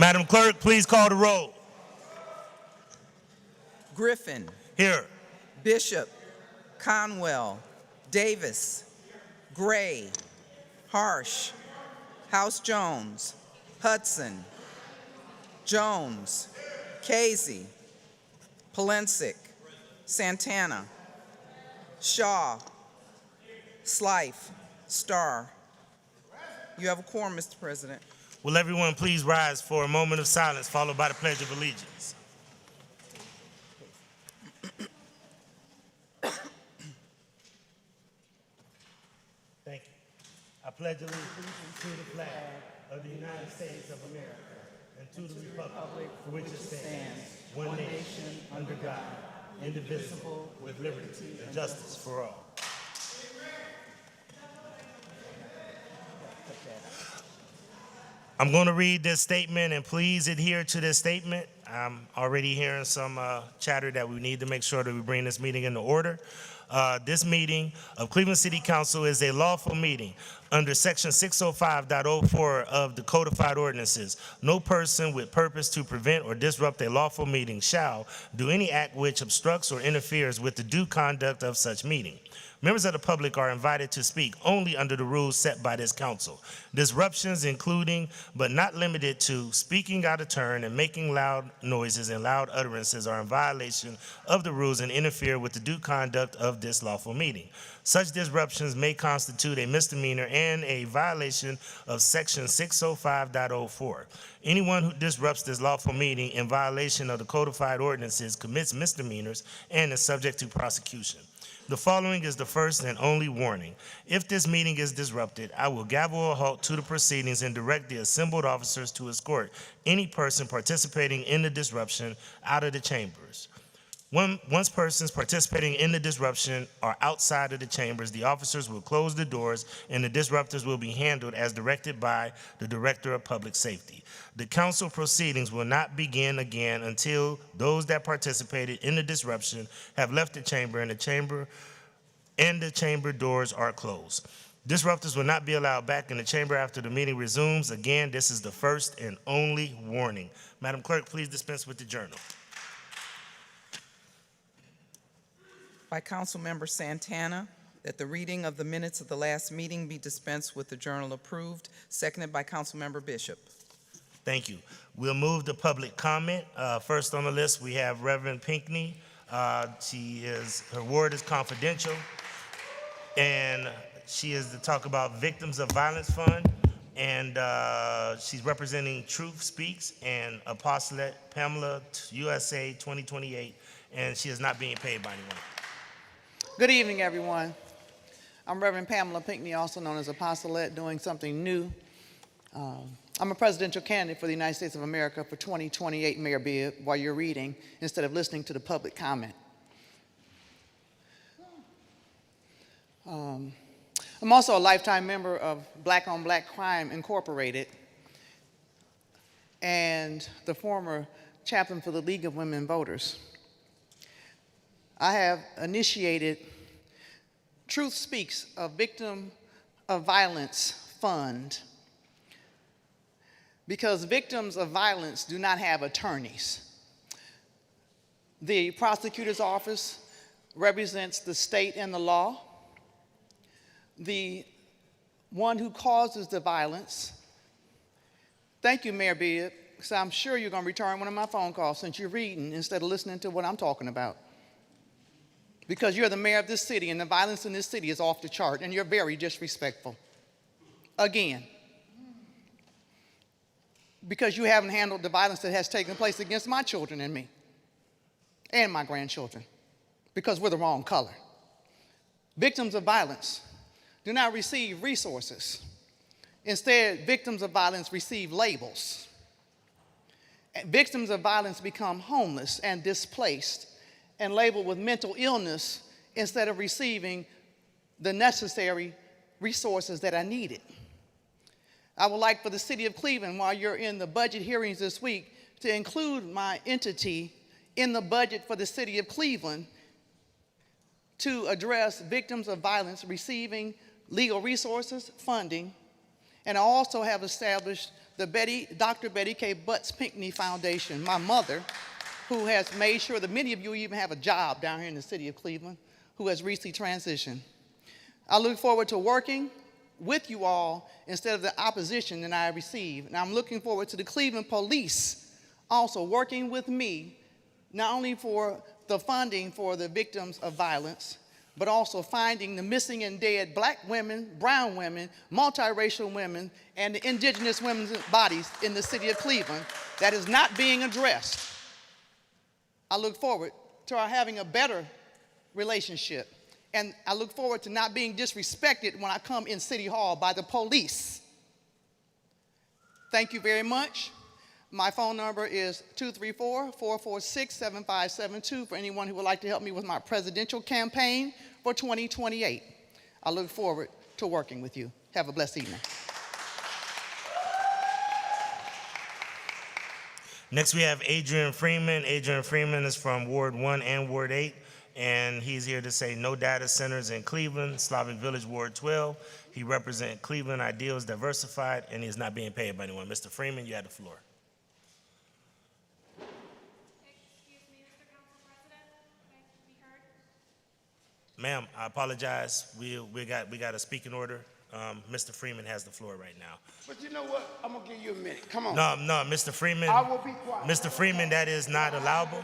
Madam Clerk, please call the roll. Griffin, Here. Bishop, Conwell, Davis, Gray, Harsh, House Jones, Hudson, Jones, Casey, Polensik, Santana, Shaw, Slife, Starr. You have a quorum, Mr. President. Will everyone please rise for a moment of silence followed by the Pledge of Allegiance? Thank you. I pledge allegiance to the flag of the United States of America and to the republic for which it stands, one nation, under God, indivisible, with liberty and justice for all. I'm going to read this statement, and please adhere to this statement. I'm already hearing some chatter that we need to make sure that we bring this meeting into order. This meeting of Cleveland City Council is a lawful meeting under Section 605.04 of the Codified Ordinances. No person with purpose to prevent or disrupt a lawful meeting shall do any act which obstructs or interferes with the due conduct of such meeting. Members of the public are invited to speak only under the rules set by this council. Disruptions, including but not limited to speaking out of turn and making loud noises and loud utterances, are in violation of the rules and interfere with the due conduct of this lawful meeting. Such disruptions may constitute a misdemeanor and a violation of Section 605.04. Anyone who disrupts this lawful meeting in violation of the codified ordinances commits misdemeanors and is subject to prosecution. The following is the first and only warning. If this meeting is disrupted, I will gavel a halt to the proceedings and direct the assembled officers to escort any person participating in the disruption out of the chambers. Once persons participating in the disruption are outside of the chambers, the officers will close the doors and the disruptors will be handled as directed by the Director of Public Safety. The council proceedings will not begin again until those that participated in the disruption have left the chamber and the chamber doors are closed. Disruptors will not be allowed back in the chamber after the meeting resumes. Again, this is the first and only warning. Madam Clerk, please dispense with the journal. By Councilmember Santana, that the reading of the minutes of the last meeting be dispensed with the journal approved, seconded by Councilmember Bishop. Thank you. We'll move to public comment. First on the list, we have Reverend Pinckney. Her word is confidential, and she is to talk about Victims of Violence Fund, and she's representing Truth Speaks and Apostolate Pamela USA 2028, and she is not being paid by anyone. Good evening, everyone. I'm Reverend Pamela Pinckney, also known as Apostolate, doing something new. I'm a presidential candidate for the United States of America for 2028, Mayor Bibb, while you're reading, instead of listening to the public comment. I'm also a lifetime member of Black on Black Crime Incorporated and the former chaplain for the League of Women Voters. I have initiated Truth Speaks, a Victim of Violence Fund, because victims of violence do not have attorneys. The prosecutor's office represents the state and the law. The one who causes the violence. Thank you, Mayor Bibb, because I'm sure you're going to return one of my phone calls since you're reading instead of listening to what I'm talking about. Because you're the mayor of this city, and the violence in this city is off the chart, and you're very disrespectful. Again. Because you haven't handled the violence that has taken place against my children and me, and my grandchildren, because we're the wrong color. Victims of violence do not receive resources. Instead, victims of violence receive labels. And victims of violence become homeless and displaced and labeled with mental illness instead of receiving the necessary resources that are needed. I would like for the city of Cleveland, while you're in the budget hearings this week, to include my entity in the budget for the city of Cleveland to address victims of violence receiving legal resources, funding, And I also have established the Dr. Betty K. Butts Pinckney Foundation, my mother, who has made sure that many of you even have a job down here in the city of Cleveland, who has recently transitioned. I look forward to working with you all instead of the opposition that I receive. And I'm looking forward to the Cleveland Police also working with me, not only for the funding for the victims of violence, but also finding the missing and dead black women, brown women, multiracial women, and the indigenous women's bodies in the city of Cleveland that is not being addressed. I look forward to our having a better relationship. And I look forward to not being disrespected when I come in City Hall by the police. Thank you very much. My phone number is 234-446-7572 for anyone who would like to help me with my presidential campaign for 2028. I look forward to working with you. Have a blessed evening. Next, we have Adrian Freeman. Adrian Freeman is from Ward 1 and Ward 8, and he's here to say no data centers in Cleveland, Slavic Village, Ward 12. He represents Cleveland Ideals Diversified, and he is not being paid by anyone. Mr. Freeman, you have the floor. Excuse me, Mr. Council President, may I be heard? Ma'am, I apologize. We got a speaking order. Mr. Freeman has the floor right now. But you know what? I'm gonna give you a minute. Come on. No, Mr. Freeman. I will be quiet. Mr. Freeman, that is not allowable.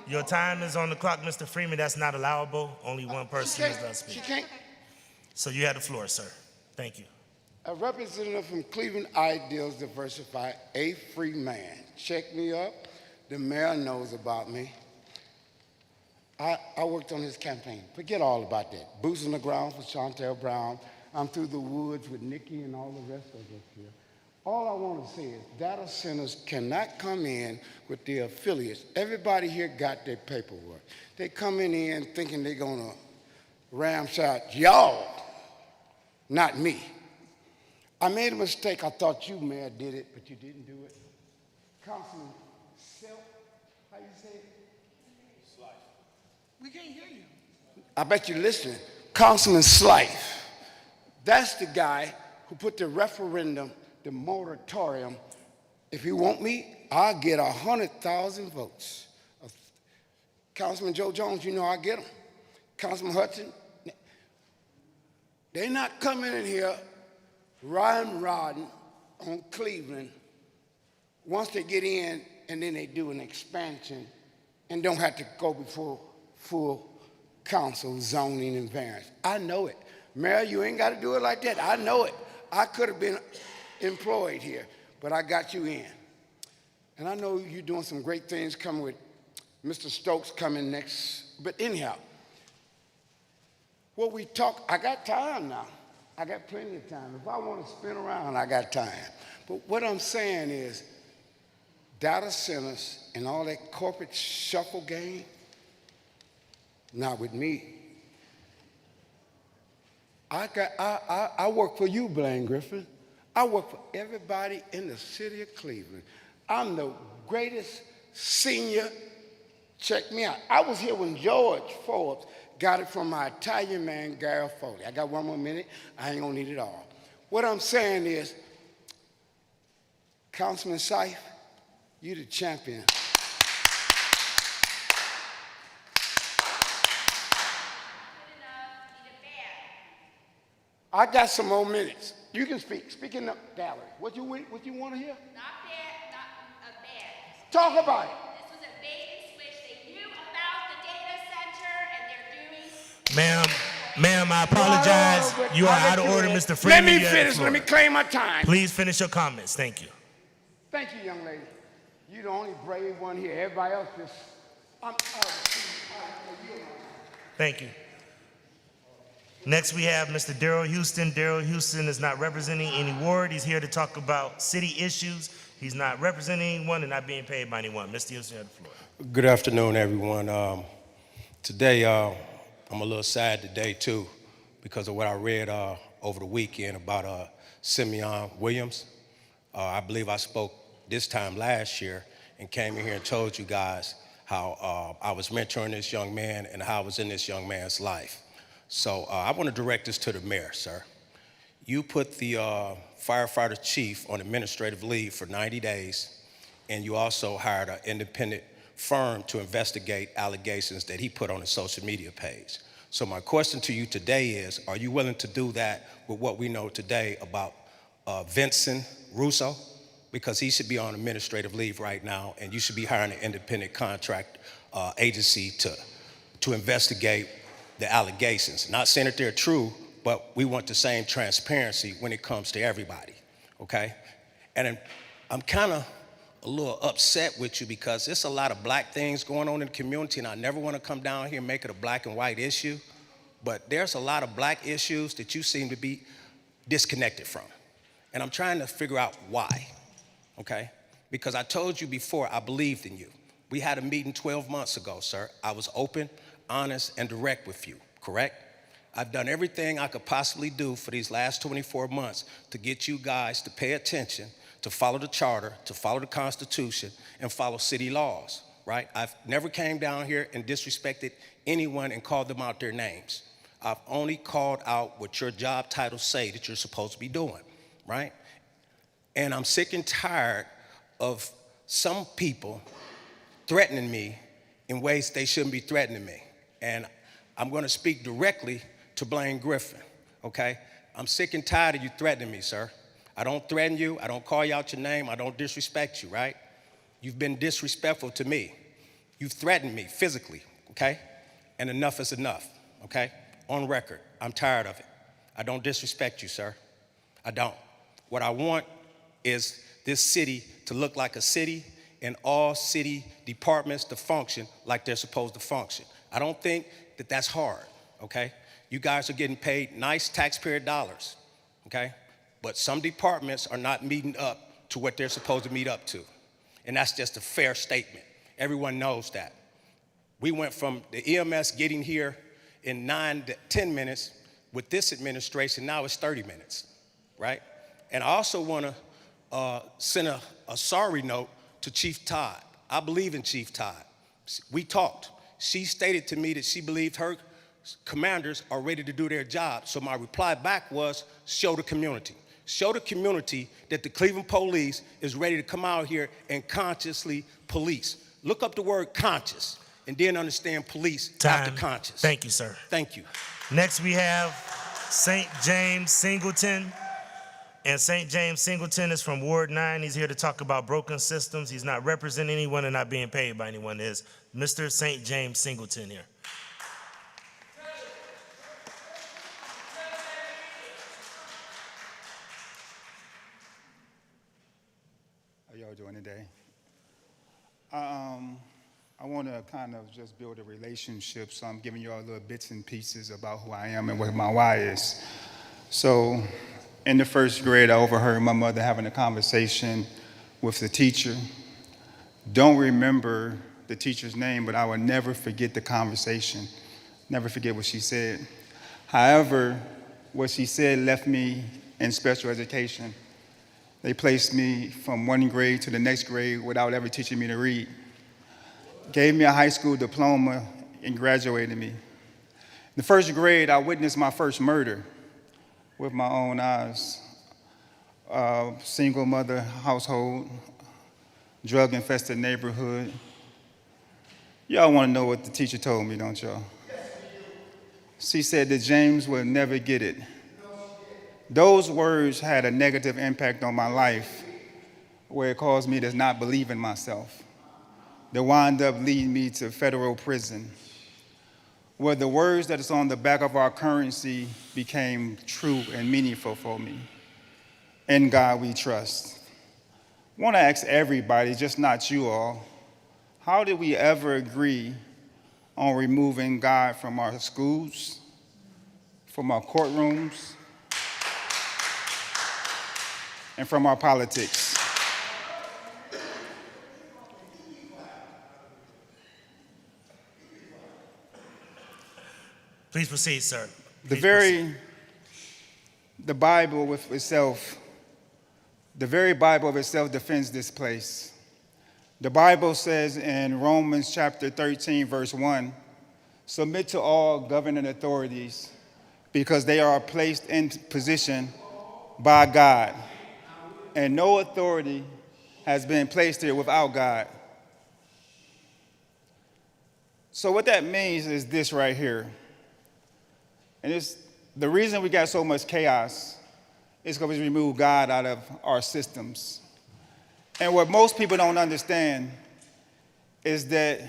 Your time is on the clock, Mr. Freeman. That's not allowable. Only one person is done She speaking. can't. So you have the floor, sir. Thank you. A representative from Cleveland Ideals Diversified, a free man. Check me up. The mayor knows about me. I worked on his campaign. Forget all about that. Boots on the ground for Chantel Brown. I'm through the woods with Nikki and all the rest of us here. All I want to say is data centers cannot come in with their affiliates. Everybody here got their paperwork. They coming in thinking they're going to ramshot y'all, not me. I made a mistake. I thought you, Mayor, did it, but you didn't do it. Councilman Self, how you say it? Slife. We can't hear you. I bet you're listening. Councilman Slife. That's the guy who put the referendum, the moratorium. If you want me, I'll get 100,000 votes. Councilman Joe Jones, you know I'll get them. Councilman Hudson, they're not coming in here rodding on Cleveland once they get in and then they do an expansion and don't have to go before full council zoning and variance. I know it. Mayor, you ain't got to do it like that. I know it. I could have been employed here, but I got you in. And I know you're doing some great things coming with Mr. Stokes coming next. But anyhow, what we talk, I got time now. I got plenty of time. If I want to spin around, I got time. But what I'm saying is data centers and all that corporate shuffle game, not with me. I work for you, Blaine Griffin. I work for everybody in the city of Cleveland. I'm the greatest senior. Check me out. I was here when George Forbes got it from my Italian man, Gary Foley. I got one more minute. I ain't gonna need it all. What I'm saying is, Councilman Seif, you the champion. I got some more minutes. You can speak. Speak in the gallery. What you want to hear? Not bad, not bad. Talk about it. This was a bait and switch. They knew about the data center and they're doing. Ma'am, I apologize. You are out of order, Mr. Freeman. Let me You have the finish. floor. Let me claim my time. Please finish your comments. Thank you. Thank you, young lady. You're the only brave one here. Everybody else just. Thank you. Next, we have Mr. Daryl Houston. Daryl Houston is not representing any ward. He's here to talk about city issues. He's not representing anyone and not being paid by anyone. Mr. Houston, you have the floor. Good afternoon, everyone. Today, I'm a little sad today, too, because of what I read over the weekend about Simeon Williams. I believe I spoke this time last year and came in here and told you guys how I was mentoring this young man and how I was in this young man's life. So I want to direct this to the mayor, sir. You put the firefighter chief on administrative leave for 90 days, and you also hired an independent firm to investigate allegations that he put on his social media page. So my question to you today is, are you willing to do that with what we know today about Vincent Russo? Because he should be on administrative leave right now, and you should be hiring an independent contract agency to investigate the allegations. Not saying that they're true, but we want the same transparency when it comes to everybody, okay? And I'm kind of a little upset with you because there's a lot of black things going on in the community, and I never want to come down here and make it a black and white issue, but there's a lot of black issues that you seem to be disconnected from. And I'm trying to figure out why, okay? Because I told you before, I believed in you. We had a meeting 12 months ago, sir. I was open, honest, and direct with you, correct? I've done everything I could possibly do for these last 24 months to get you guys to pay attention, to follow the charter, to follow the Constitution, and follow city laws, right? I've never came down here and disrespected anyone and called them out their names. I've only called out what your job titles say that you're supposed to be doing, right? And I'm sick and tired of some people threatening me in ways they shouldn't be threatening me. And I'm gonna speak directly to Blaine Griffin, okay? I'm sick and tired of you threatening me, sir. I don't threaten you, I don't call you out your name, I don't disrespect you, right? You've been disrespectful to me. You've threatened me physically, okay? And enough is enough, okay? On record, I'm tired of it. I don't disrespect you, sir. I don't. What I want is this city to look like a city and all city departments to function like they're supposed to function. I don't think that that's hard, okay? You guys are getting paid nice taxpayer dollars, okay? But some departments are not meeting up to what they're supposed to meet up to. And that's just a fair statement. Everyone knows that. We went from the EMS getting here in 9 to 10 minutes. With this administration, now it's 30 minutes, right? And I also want to send a sorry note to Chief Todd. I believe in Chief Todd. We talked. She stated to me that she believed her commanders are ready to do their job. So my reply back was, show the community. Show the community that the Cleveland Police is ready to come out here and consciously police. Look up the word conscious and then understand police after conscious. Thank you, sir. Thank you. Next we have St. James Singleton. And St. James Singleton is from Ward 9. He's here to talk about broken systems. He's not representing anyone and not being paid by anyone. Is Mr. St. James Singleton here? How y'all doing today? I want to kind of just build a relationship, so I'm giving y'all little bits and pieces about who I am and what my why is. So, in the first grade, I overheard my mother having a conversation with the teacher. Don't remember the teacher's name, but I will never forget the conversation, never forget what she said. However, what she said left me in special education. They placed me from one grade to the next grade without ever teaching me to read. Gave me a high school diploma and graduated me. In the first grade, I witnessed my first murder with my own eyes. Single mother household, drug-infested neighborhood. Y'all want to know what the teacher told me, don't y'all? She said that James would never get it. Those words had a negative impact on my life where it caused me to not believe in myself. They wound up leading me to federal prison, where the words that is on the back of our currency became true and meaningful for me. In God we trust. I want to ask everybody, just not you all, how did we ever agree on removing God from our schools, from our courtrooms, and from our politics? Please proceed, sir. The Bible with itself, the very Bible of itself defends this place. The Bible says in Romans chapter 13, verse 1, submit to all governing authorities because they are placed in position by God. and no authority has been placed here without God. So what that means is this right here. And it's the reason we got so much chaos is because we removed God out of our systems. And what most people don't understand is that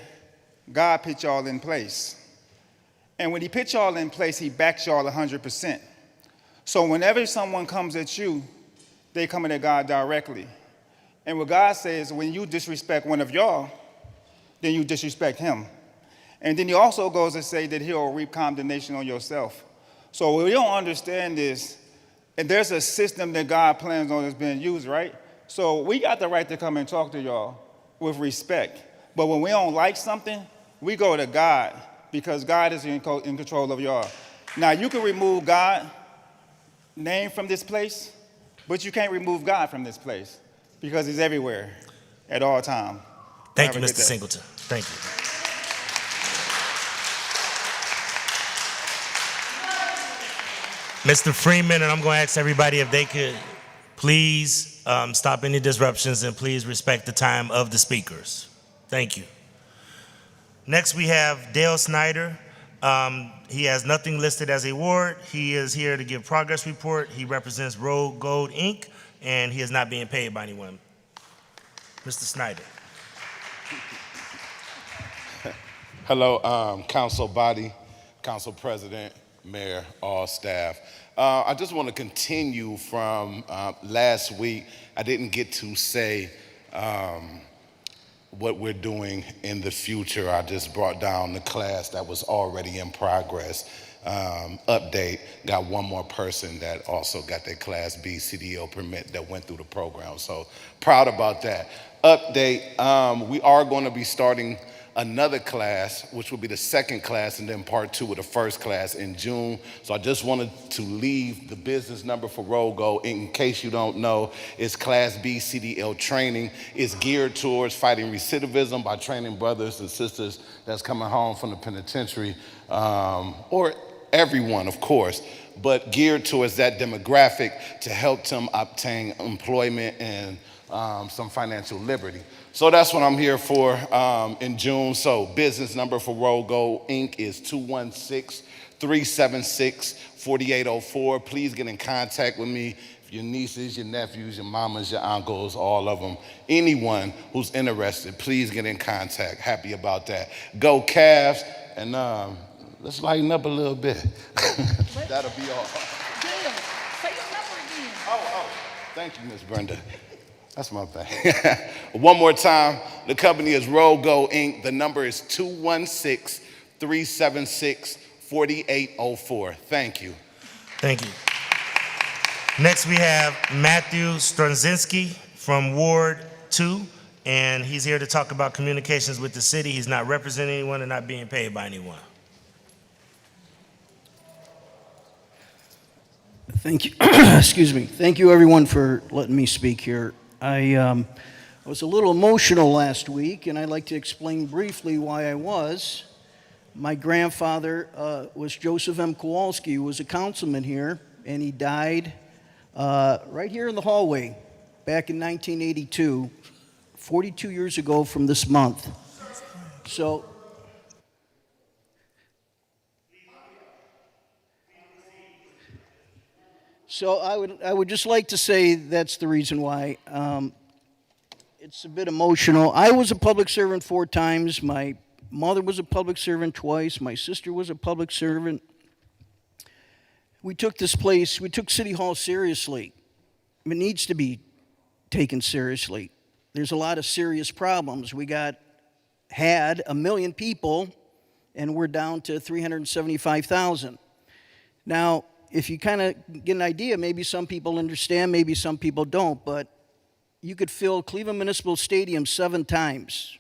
God put y'all in place. And when he put y'all in place, he backs y'all 100%. So whenever someone comes at you, they coming at God directly. And what God says, when you disrespect one of y'all, then you disrespect him. And then he also goes to say that he'll reap condemnation on yourself. So what we don't understand is, and there's a system that God plans on that's being used, right? So we got the right to come and talk to y'all with respect. But when we don't like something, we go to God because God is in control of y'all. Now, you can remove God's name from this place, but you can't remove God from this place because he's everywhere at all times. Thank you, Mr. Singleton. Thank you. Mr. Freeman, and I'm going to ask everybody if they could please stop any disruptions and please respect the time of the speakers. Thank you. Next, we have Dale Snyder. He has nothing listed as a ward. He is here to give progress report. He represents Road Gold, Inc., and he is not being paid by anyone. Mr. Snyder. Hello, council body, council president, mayor, all staff. I just want to continue from last week. I didn't get to say what we're doing in the future. I just brought down the class that was already in progress. Update, got one more person that also got their Class B CDL permit that went through the program. So proud about that. Update, we are going to be starting another class, which will be the second class, and then part 2 of the first class in June. So I just wanted to leave the business number for RoGo. In case you don't know, it's Class B CDL training. It's geared towards fighting recidivism by training brothers and sisters that's coming home from the penitentiary, or everyone, of course, but geared towards that demographic to help them obtain employment and some financial liberty. So that's what I'm here for in June. So business number for RoGo Inc. is 216-376-4804. Please get in contact with me. If your nieces, your nephews, your mamas, your uncles, all of them, anyone who's interested, please get in contact. Happy about that. Go Cavs, and let's lighten up a little bit. That'll be all. Dale, say your number again. Oh, thank you, Miss Brenda. That's my thing. One more time, the company is RoGo Inc. The number is 216-376-4804. Thank you. Thank you. Next, we have Matthew Stronzinski from Ward 2, and he's here to talk about communications with the city. He's not representing anyone and not being paid by anyone. Thank you. Excuse me. Thank you, everyone, for letting me speak here. I was a little emotional last week, and I'd like to explain briefly why I was. My grandfather was Joseph M. Kowalski, who was a councilman here, and he died right here in the hallway back in 1982, 42 years ago from this month. So I would just like to say that's the reason why. It's a bit emotional. I was a public servant 4 times. My mother was a public servant twice. My sister was a public servant. We took this place, we took City Hall seriously. It needs to be taken seriously. There's a lot of serious problems. We had 1 million people, and we're down to 375,000. Now, if you kind of get an idea, maybe some people understand, maybe some people don't, but you could fill Cleveland Municipal Stadium 7 times.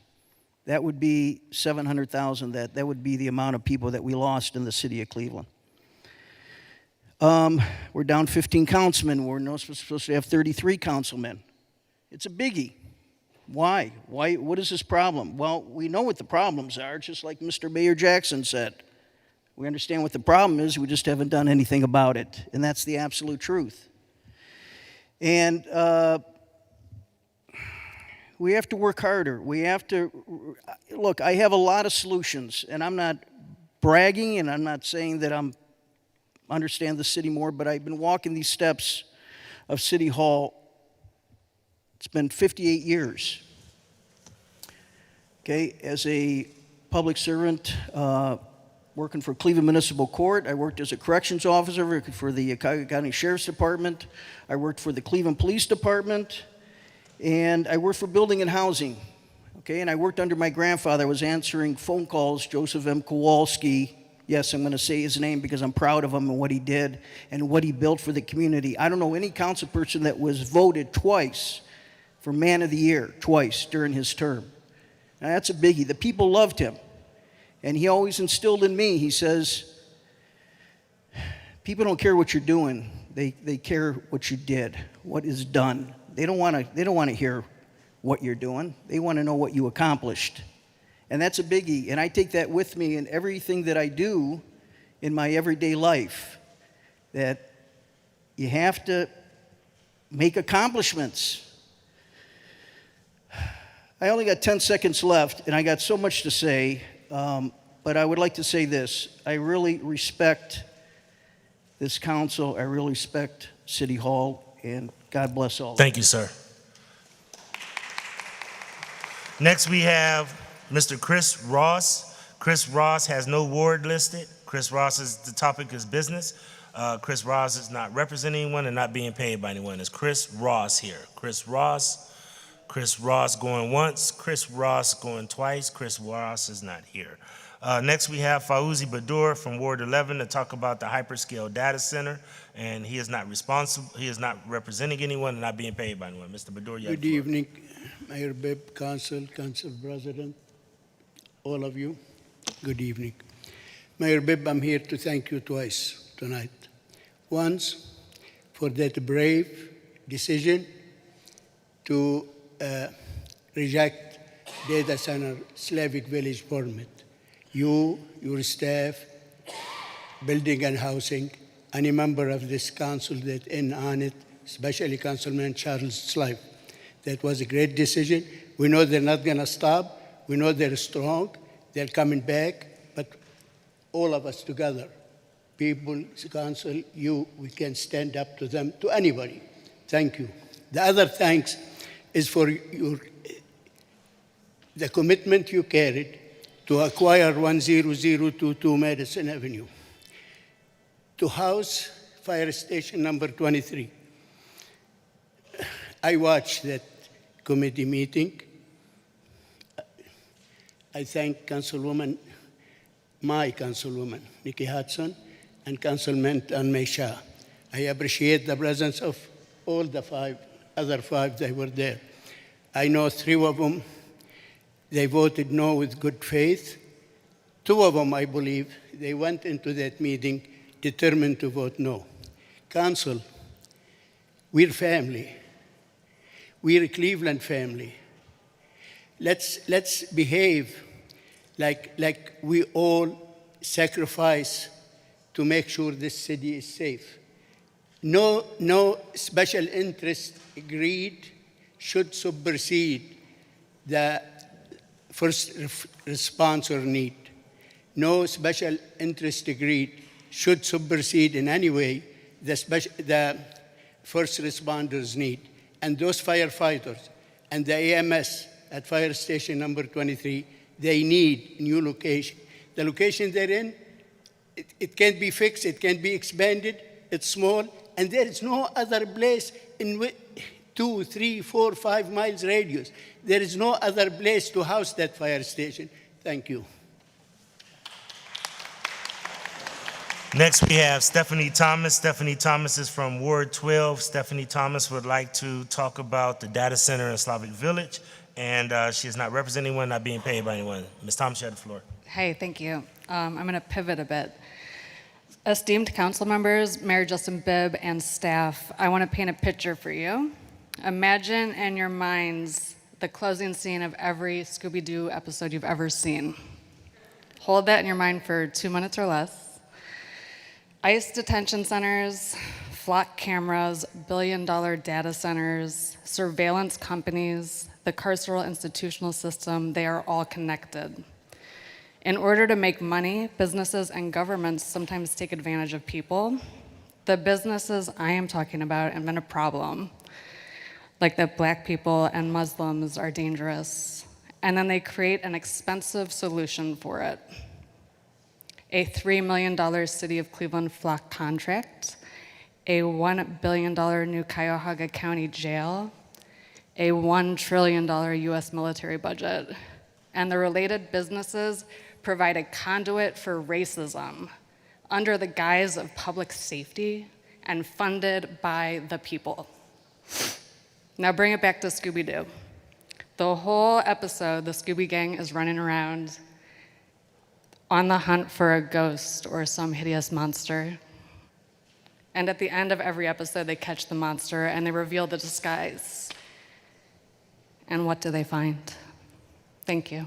That would be 700,000. That would be the amount of people that we lost in the city of Cleveland. We're down 15 councilmen. We're not supposed to have 33 councilmen. It's a biggie. Why? What is this problem? Well, we know what the problems are, just like Mr. Mayor Jackson said. We understand what the problem is, we just haven't done anything about it, and that's the absolute truth. And We have to work harder. We have to, look, I have a lot of solutions, and I'm not bragging, and I'm not saying that I'm understand the city more, but I've been walking these steps of City Hall. It's been 58 years. Okay, as a public servant, working for Cleveland Municipal Court, I worked as a corrections officer working for the Cuyahoga County Sheriff's Department. I worked for the Cleveland Police Department, and I worked for building and housing. Okay, and I worked under my grandfather. I was answering phone calls, Joseph M. Kowalski. Yes, I'm going to say his name because I'm proud of him and what he did and what he built for the community. I don't know any council person that was voted twice for Man of the Year, twice during his term. Now, that's a biggie. The people loved him. And he always instilled in me, he says, people don't care what you're doing. They care what you did, what is done. They don't want to hear what you're doing. They want to know what you accomplished. And that's a biggie. And I take that with me in everything that I do in my everyday life. That you have to make accomplishments. I only got 10 seconds left, and I got so much to say. But I would like to say this. I really respect this council. I really respect City Hall. And God bless all. Thank you, sir. Next, we have Mr. Chris Ross. Chris Ross has no ward listed. Chris Ross is the topic is business. Chris Ross is not representing anyone and not being paid by anyone. It's Chris Ross here. Chris Ross going once. Chris Ross going twice. Chris Ross is not here. Next, we have Fauzi Badur from Ward 11 to talk about the hyperscale data center, and he is not responsible. He is not representing anyone and not being paid by anyone. Mr. Badur, you have Good the floor. evening, Mayor Bibb, Council President, all of you. Good evening. Mayor Bibb, I'm here to thank you twice tonight. Once, for that brave decision to reject data center Slavic Village permit. You, your staff, building and housing, any member of this council that in on it, especially Councilman Charles Slive. That was a great decision. We know they're not going to stop. We know they're strong. They're coming back. But all of us together, people, council, you, we can stand up to them, to anybody. Thank you. The other thanks is for the commitment you carried to acquire 10022 Madison Avenue, to house fire station number 23. I watched that committee meeting. I thank my Councilwoman, Nikki Hudson, and Councilman Anmay Shah. I appreciate the presence of all the other five that were there. I know 3 of them, they voted no with good faith. 2 of them, I believe, they went into that meeting determined to vote no. Council, we're family. We're a Cleveland family. Let's behave like we all sacrifice to make sure this city is safe. No special interest greed should supersede the first responder need. No special interest greed should supersede in any way the first responders need. And those firefighters and the EMS at fire station number 23, they need new location. The location they're in, it can't be fixed, it can't be expanded, it's small, and there is no other place in 2, 3, 4, 5 miles radius. There is no other place to house that fire station. Thank you. Next, we have Stephanie Thomas. Stephanie Thomas is from Ward 12. Stephanie Thomas would like to talk about the data center in Slavic Village, and she is not representing anyone, not being paid by anyone. Ms. Thomas, you have the floor. Hey, thank you. I'm going to pivot a bit. Esteemed council members, Mayor Justin Bibb, and staff, I want to paint a picture for you. Imagine in your minds the closing scene of every Scooby-Doo episode you've ever seen. Hold that in your mind for 2 minutes or less. ICE detention centers, flock cameras, billion-dollar data centers, surveillance companies, the carceral institutional system, they are all connected. In order to make money, businesses and governments sometimes take advantage of people. The businesses I am talking about have been a problem, like that Black people and Muslims are dangerous, and then they create an expensive solution for it. A $3 million City of Cleveland flock contract, a $1 billion new Cuyahoga County jail, a $1 trillion US military budget, and the related businesses provide a conduit for racism under the guise of public safety and funded by the people. Now bring it back to Scooby-Doo. The whole episode, the Scooby Gang is running around on the hunt for a ghost or some hideous monster. And at the end of every episode, they catch the monster and they reveal the disguise. And what do they find? Thank you.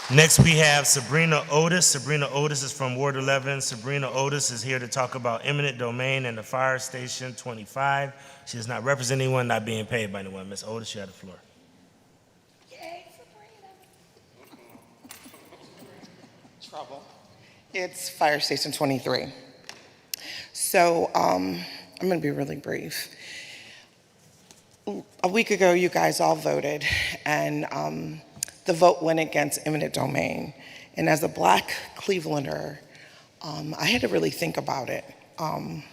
Next, we have Sabrina Otis. Sabrina Otis is from Ward 11. Sabrina Otis is here to talk about eminent domain and the Fire Station 25. She does not represent anyone, not being paid by anyone. Ms. Otis, you have the floor. Yay, Sabrina. Trouble. It's Fire Station 23. So I'm going to be really brief. A week ago, you guys all voted, and the vote went against eminent domain. And as a Black Clevelander, I had to really think about it. I'm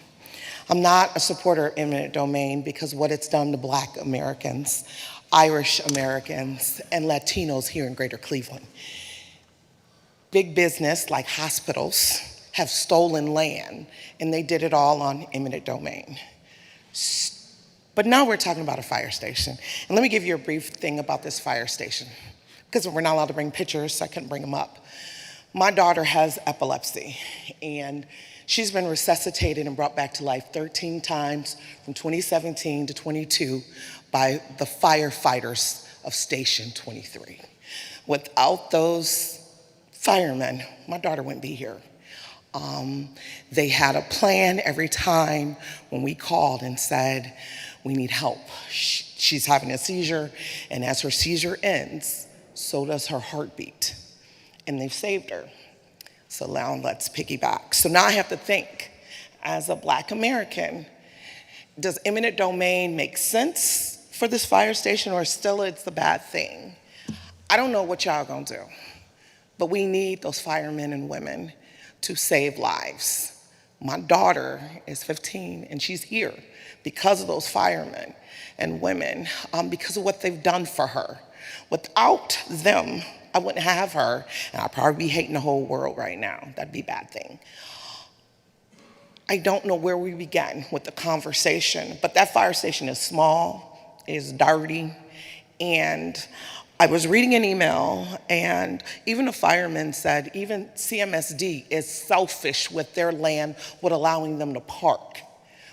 not a supporter of eminent domain because what it's done to Black Americans, Irish Americans, and Latinos here in Greater Cleveland. Big business like hospitals have stolen land, and they did it all on eminent domain. But now we're talking about a fire station. And let me give you a brief thing about this fire station, because we're not allowed to bring pictures, so I couldn't bring them up. My daughter has epilepsy, and she's been resuscitated and brought back to life 13 times from 2017 to 22 by the firefighters of Station 23. Without those firemen, my daughter wouldn't be here. They had a plan every time when we called and said, we need help. She's having a seizure, and as her seizure ends, so does her heartbeat. And they've saved her. So now let's piggyback. So now I have to think, as a Black American, does eminent domain make sense for this fire station, or still it's the bad thing? I don't know what y'all gonna do, but we need those firemen and women to save lives. My daughter is 15, and she's here because of those firemen and women, because of what they've done for her. Without them, I wouldn't have her, and I'd probably be hating the whole world right now. That'd be a bad thing. I don't know where we began with the conversation, but that fire station is small, is dirty, and I was reading an email, and even the firemen said even CMSD is selfish with their land, with allowing them to park.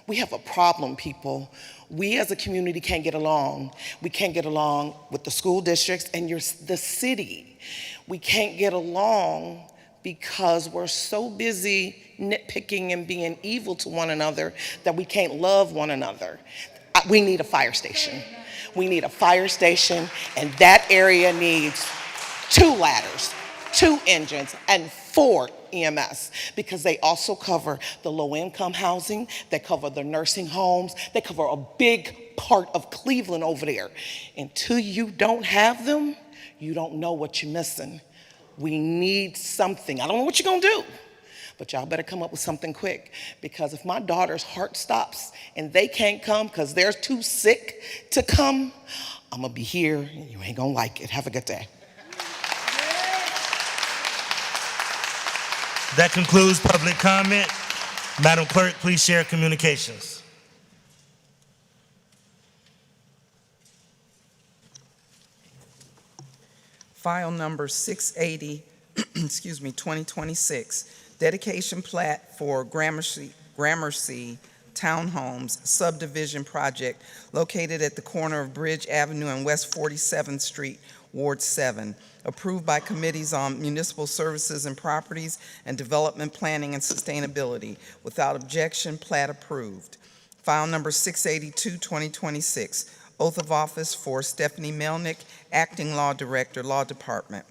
We have a problem, people. We as a community can't get along. We can't get along with the school districts and the city. We can't get along because we're so busy nitpicking and being evil to one another that we can't love one another. We need a fire station. We need a fire station, and that area needs 2 ladders, 2 engines, and 4 EMS, because they also cover the low-income housing, they cover the nursing homes, they cover a big part of Cleveland over there. Until you don't have them, you don't know what you're missing. We need something. I don't know what you're gonna do, but y'all better come up with something quick, because if my daughter's heart stops and they can't come because they're too sick to come, I'm gonna be here and you ain't gonna like it. Have a good day. That concludes public comment. Madam Clerk, please share communications. File number 680, 2026, dedication plat for Gramercy Townhomes subdivision project located at the corner of Bridge Avenue and West 47th Street, Ward 7, approved by committees on municipal services and properties and development planning and sustainability. Without objection, plat approved. File number 682, 2026, oath of office for Stephanie Melnick, Acting Law Director, Law Department.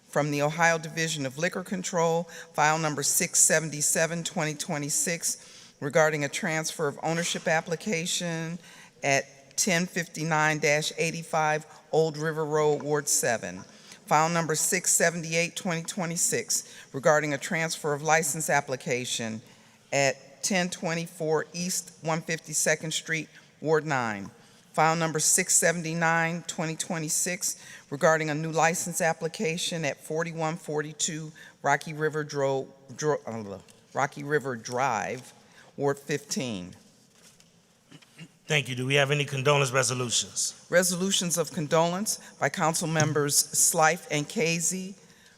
From the Ohio Division of Liquor Control, file number 677, 2026, regarding a transfer of ownership application at 1059-85 Old River Road, Ward 7. File number 678, 2026, regarding a transfer of license application at 1024 East 152nd Street, Ward 9. File number 679, 2026, regarding a new license application at 4142 Rocky River Drive, Ward 15. Thank you. Do we have any condolence resolutions? Resolutions of condolence by council members Slife and Casey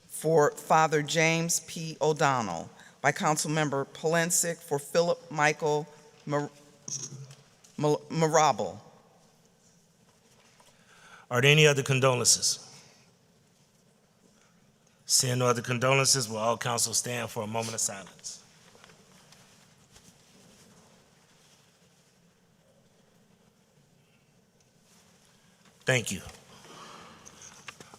for Father James P. O'Donnell, by council member Polensek for Philip Michael Marable. Are there any other condolences? Seeing no other condolences, will all council stand for a moment of silence? Thank you.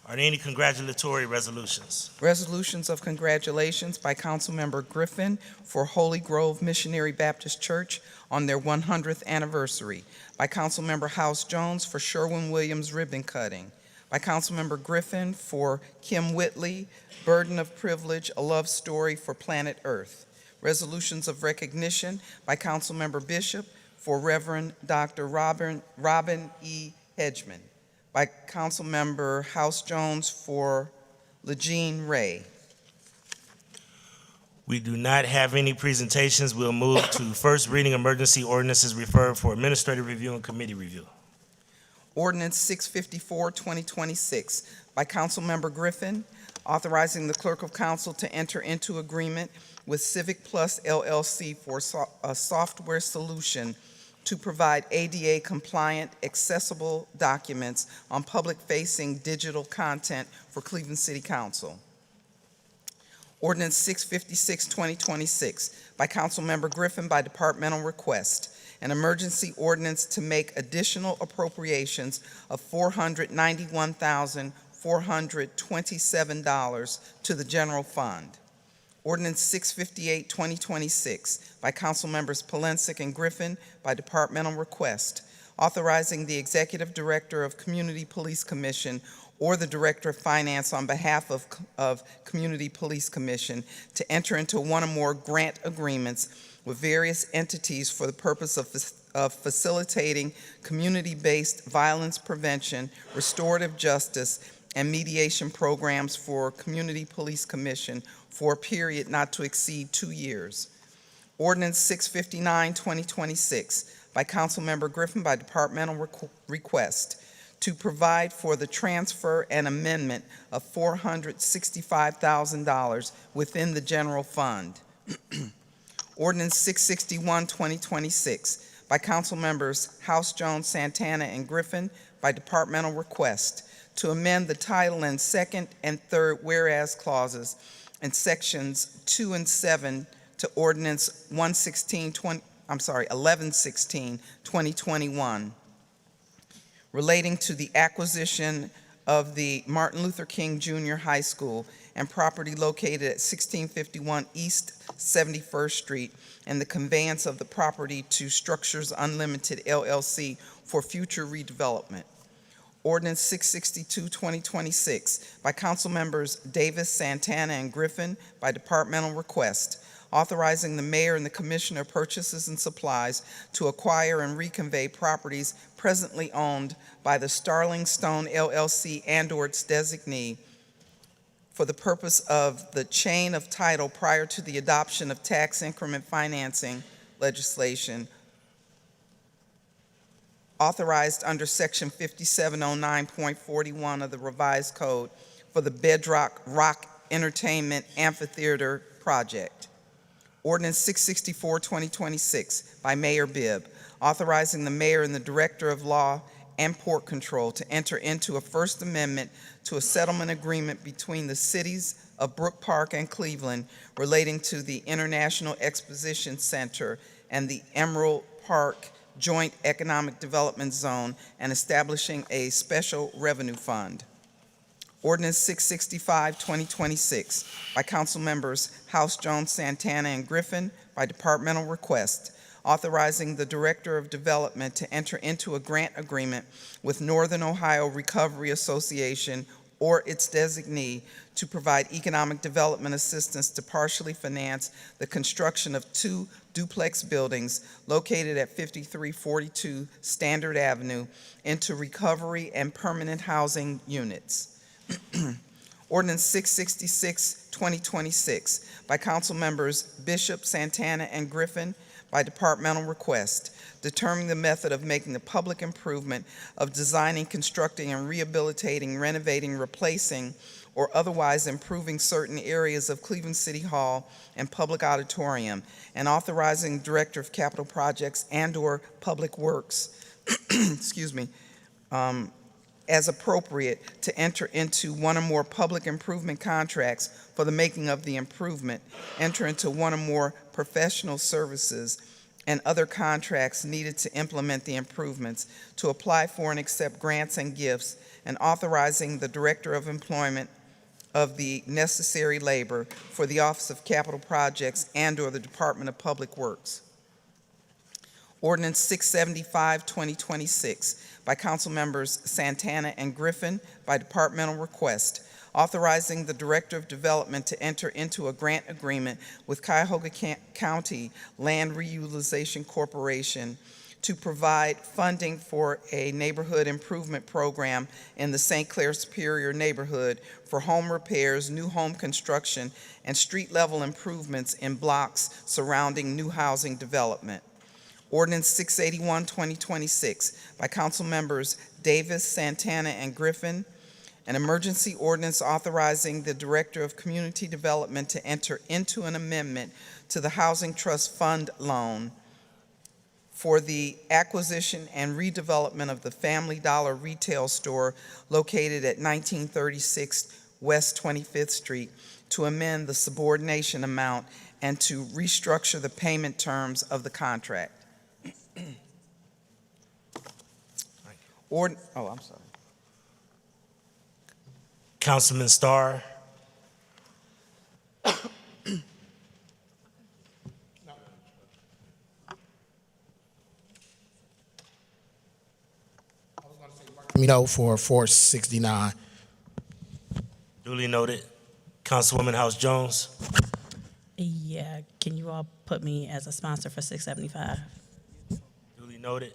Are there any congratulatory resolutions? Resolutions of congratulations by Councilmember Griffin for Holy Grove Missionary Baptist Church on their 100th anniversary, by Councilmember House Jones for Sherwin-Williams ribbon cutting, by Councilmember Griffin for Kim Whitley, Burden of Privilege, A Love Story for Planet Earth. Resolutions of recognition by Councilmember Bishop for Reverend Dr. Robin E. Hedgeman, by Councilmember House Jones for Legene Ray. We do not have any presentations. We'll move to first reading emergency ordinances referred for administrative review and committee review. Ordinance 654, 2026, by Councilmember Griffin, authorizing the Clerk of Council to enter into agreement with Civic Plus LLC for a software solution to provide ADA-compliant, accessible documents on public-facing digital content for Cleveland City Council. Ordinance 656, 2026, by Councilmember Griffin by departmental request, an emergency ordinance to make additional appropriations of $491,427 to the general fund. Ordinance 658, 2026, by Councilmembers Polensek and Griffin by departmental request, authorizing the Executive Director of Community Police Commission or the Director of Finance on behalf of Community Police Commission to enter into one or more grant agreements with various entities for the purpose of facilitating community-based violence prevention, restorative justice, and mediation programs for Community Police Commission for a period not to exceed 2 years. Ordinance 659, 2026, by Councilmember Griffin by departmental request, to provide for the transfer and amendment of $465,000 within the general fund. Ordinance 661, 2026, by Councilmembers House Jones, Santana, and Griffin by departmental request, to amend the title and second and third whereas clauses in sections 2 and 7 to Ordinance 1116, 2021, relating to the acquisition of the Martin Luther King Jr. High School and property located at 1651 East 71st Street, and the conveyance of the property to Structures Unlimited LLC for future redevelopment. Ordinance 662, 2026, by Councilmembers Davis, Santana, and Griffin by departmental request, authorizing the mayor and the commissioner of purchases and supplies to acquire and reconvey properties presently owned by the Starling Stone LLC and/or its designee for the purpose of the chain of title prior to the adoption of tax increment financing legislation authorized under Section 5709.41 of the Revised Code for the Bedrock Rock Entertainment Amphitheater project. Ordinance 664, 2026, by Mayor Bibb, authorizing the mayor and the director of law and port control to enter into a First Amendment to a settlement agreement between the cities of Brook Park and Cleveland relating to the International Exposition Center and the Emerald Park Joint Economic Development Zone and establishing a special revenue fund. Ordinance 665, 2026, by council members House Jones, Santana, and Griffin, by departmental request, authorizing the Director of Development to enter into a grant agreement with Northern Ohio Recovery Association or its designee to provide economic development assistance to partially finance the construction of 2 duplex buildings located at 5342 Standard Avenue into recovery and permanent housing units. Ordinance 666, 2026, by council members Bishop, Santana, and Griffin, by departmental request, determining the method of making a public improvement of designing, constructing, and rehabilitating, renovating, replacing, or otherwise improving certain areas of Cleveland City Hall and Public Auditorium, and authorizing Director of Capital Projects and/or Public Works, excuse me, as appropriate, to enter into one or more public improvement contracts for the making of the improvement, enter into one or more professional services and other contracts needed to implement the improvements, to apply for and accept grants and gifts, and authorizing the Director of Employment of the necessary labor for the Office of Capital Projects and/or the Department of Public Works. Ordinance 675, 2026, by council members Santana and Griffin, by departmental request, authorizing the Director of Development to enter into a grant agreement with Cuyahoga County Land Reutilization Corporation to provide funding for a neighborhood improvement program in the St. Clair Superior neighborhood for home repairs, new home construction, and street-level improvements in blocks surrounding new housing development. Ordinance 681, 2026, by council members Davis, Santana, and Griffin, an emergency ordinance authorizing the Director of Community Development to enter into an amendment to the Housing Trust Fund loan for the acquisition and redevelopment of the Family Dollar retail store located at 1936 West 25th Street, to amend the subordination amount and to restructure the payment terms of the contract. I'm sorry. Councilman Starr. For 469. Duly noted. Councilwoman House Jones. Yeah, can you all put me as a sponsor for 675? Duly noted.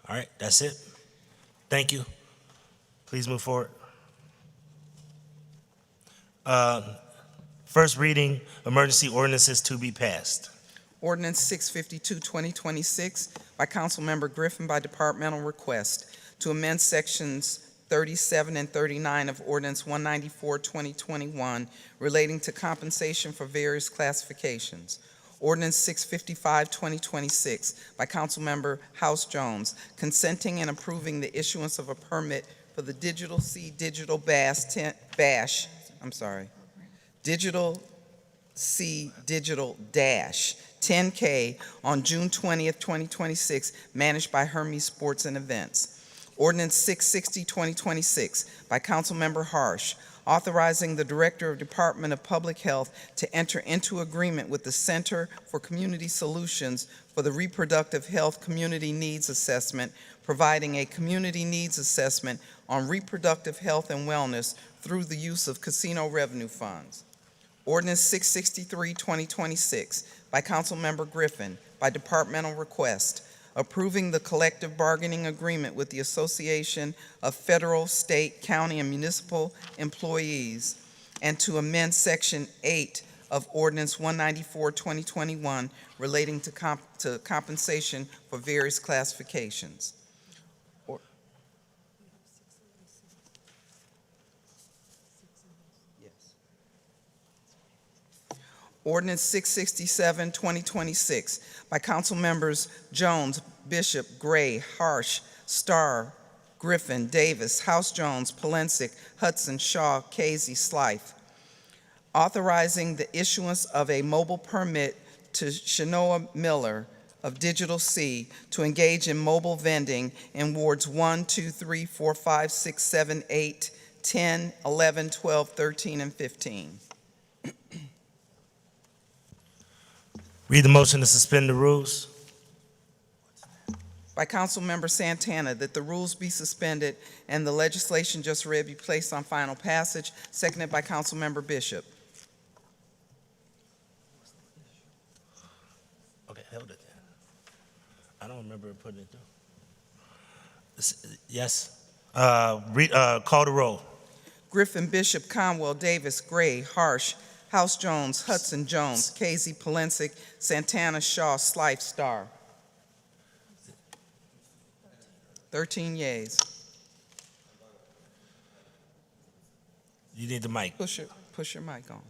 All right, that's it. Thank you. Please move forward. First reading, emergency ordinances to be passed. Ordinance 652, 2026, by Councilmember Griffin, by departmental request, to amend sections 37 and 39 of Ordinance 194, 2021, relating to compensation for various classifications. Ordinance 655, 2026, by Councilmember House Jones, consenting and approving the issuance of a permit for the Digital C Digital Digital Dash 10K on June 20th, 2026, managed by Hermes Sports and Events. Ordinance 660, 2026, by Councilmember Harsh, authorizing the Director of Department of Public Health to enter into agreement with the Center for Community Solutions for the Reproductive Health Community Needs Assessment, providing a community needs assessment on reproductive health and wellness through the use of casino revenue funds. Ordinance 663, 2026, by Councilmember Griffin, by departmental request, approving the collective bargaining agreement with the Association of Federal, State, County, and Municipal Employees, and to amend Section 8 of Ordinance 194, 2021, relating to compensation for various classifications. Ordinance 667, 2026, by council members Jones, Bishop, Gray, Harsh, Starr, Griffin, Davis, House Jones, Polensek, Hudson, Shaw, Casey, Slife, authorizing the issuance of a mobile permit to Shanoa Miller of Digital C to engage in mobile vending in wards 1, 2, 3, 4, 5, 6, 7, 8, 10, 11, 12, 13, and 15. Read the motion to suspend the rules. By Councilmember Santana, that the rules be suspended and the legislation just read be placed on final passage, seconded by Councilmember Bishop. Okay, held it. I don't remember putting it through. Yes. Call the roll. Griffin, Bishop, Conwell, Davis, Gray, Harsh, House Jones, Hudson Jones, Casey, Polensek, Santana, Shaw, Slife, Star. 13 yeas. You need the mic. Push your mic on.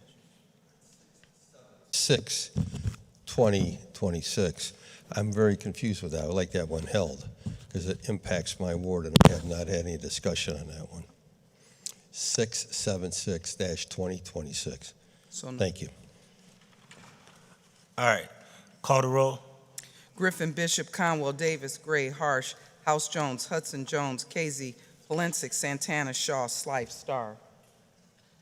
6/20/26. I'm very confused with that. I would like that one held because it impacts my ward and I have not had any discussion on that one. 676-2026. Thank you. All right. Call the roll. Griffin, Bishop, Conwell, Davis, Gray, Harsh, House Jones, Hudson Jones, Casey, Polensek, Santana, Shaw, Slife, Star.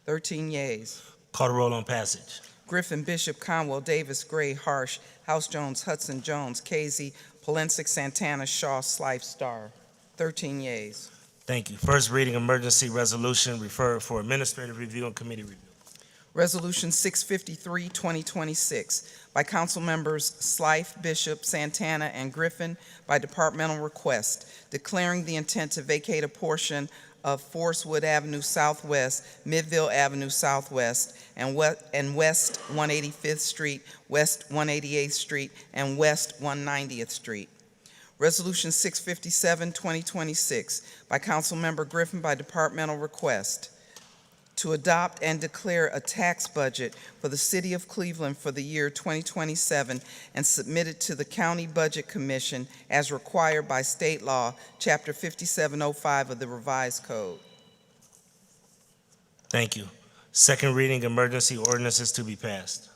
13 yeas. Call the roll on passage. Griffin, Bishop, Conwell, Davis, Gray, Harsh, House Jones, Hudson Jones, Casey, Polensek, Santana, Shaw, Slife, Star. 13 yeas. Thank you. First reading emergency resolution referred for administrative review and committee review. Resolution 653, 2026, by council members Slife, Bishop, Santana, and Griffin by departmental request, declaring the intent to vacate a portion of Forestwood Avenue Southwest, Midville Avenue Southwest, and West 185th Street, West 188th Street, and West 190th Street. Resolution 657, 2026, by council member Griffin by departmental request, to adopt and declare a tax budget for the City of Cleveland for the year 2027 and submit it to the County Budget Commission as required by state law, Chapter 5705 of the Revised Code. Thank you. Second reading emergency ordinances to be passed.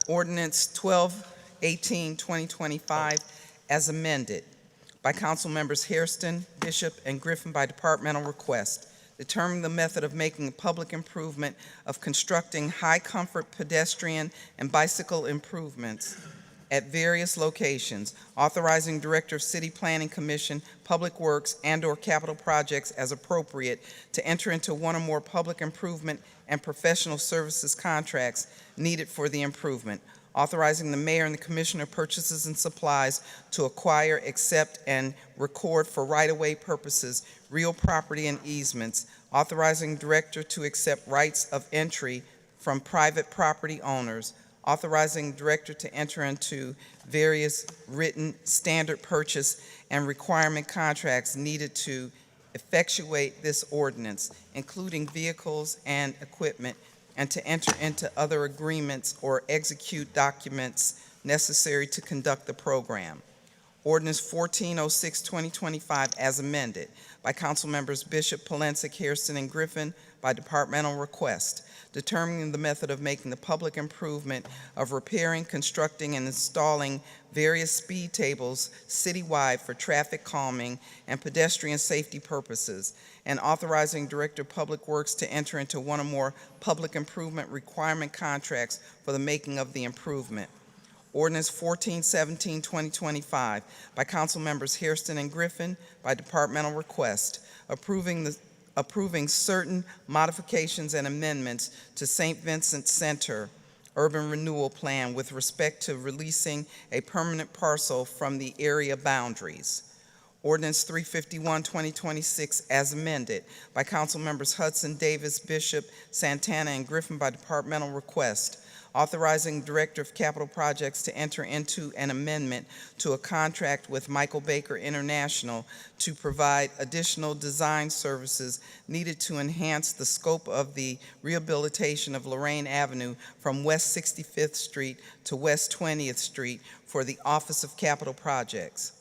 Ordinance 1218, 2025, as amended by council members Hairston, Bishop, and Griffin by departmental request, determining the method of making a public improvement of constructing high-comfort pedestrian and bicycle improvements at various locations, authorizing Director of City Planning Commission, Public Works, and/or Capital Projects as appropriate to enter into one or more public improvement and professional services contracts needed for the improvement, authorizing the mayor and the commissioner of purchases and supplies to acquire, accept, and record for right-of-way purposes real property and easements, authorizing director to accept rights of entry from private property owners, authorizing director to enter into various written standard purchase and requirement contracts needed to effectuate this ordinance, including vehicles and equipment, and to enter into other agreements or execute documents necessary to conduct the program. Ordinance 1406, 2025, as amended by council members Bishop, Polensek, Hairston, and Griffin by departmental request, determining the method of making the public improvement of repairing, constructing, and installing various speed tables citywide for traffic calming and pedestrian safety purposes, and authorizing Director of Public Works to enter into one or more public improvement requirement contracts for the making of the improvement. Ordinance 1417, 2025, by council members Hairston and Griffin by departmental request, approving certain modifications and amendments to St. Vincent Center Urban Renewal Plan with respect to releasing a permanent parcel from the area boundaries. Ordinance 351, 2026, as amended by council members Hudson, Davis, Bishop, Santana, and Griffin by departmental request, authorizing Director of Capital Projects to enter into an amendment to a contract with Michael Baker International to provide additional design services needed to enhance the scope of the rehabilitation of Lorraine Avenue from West 65th Street to West 20th Street for the Office of Capital Projects.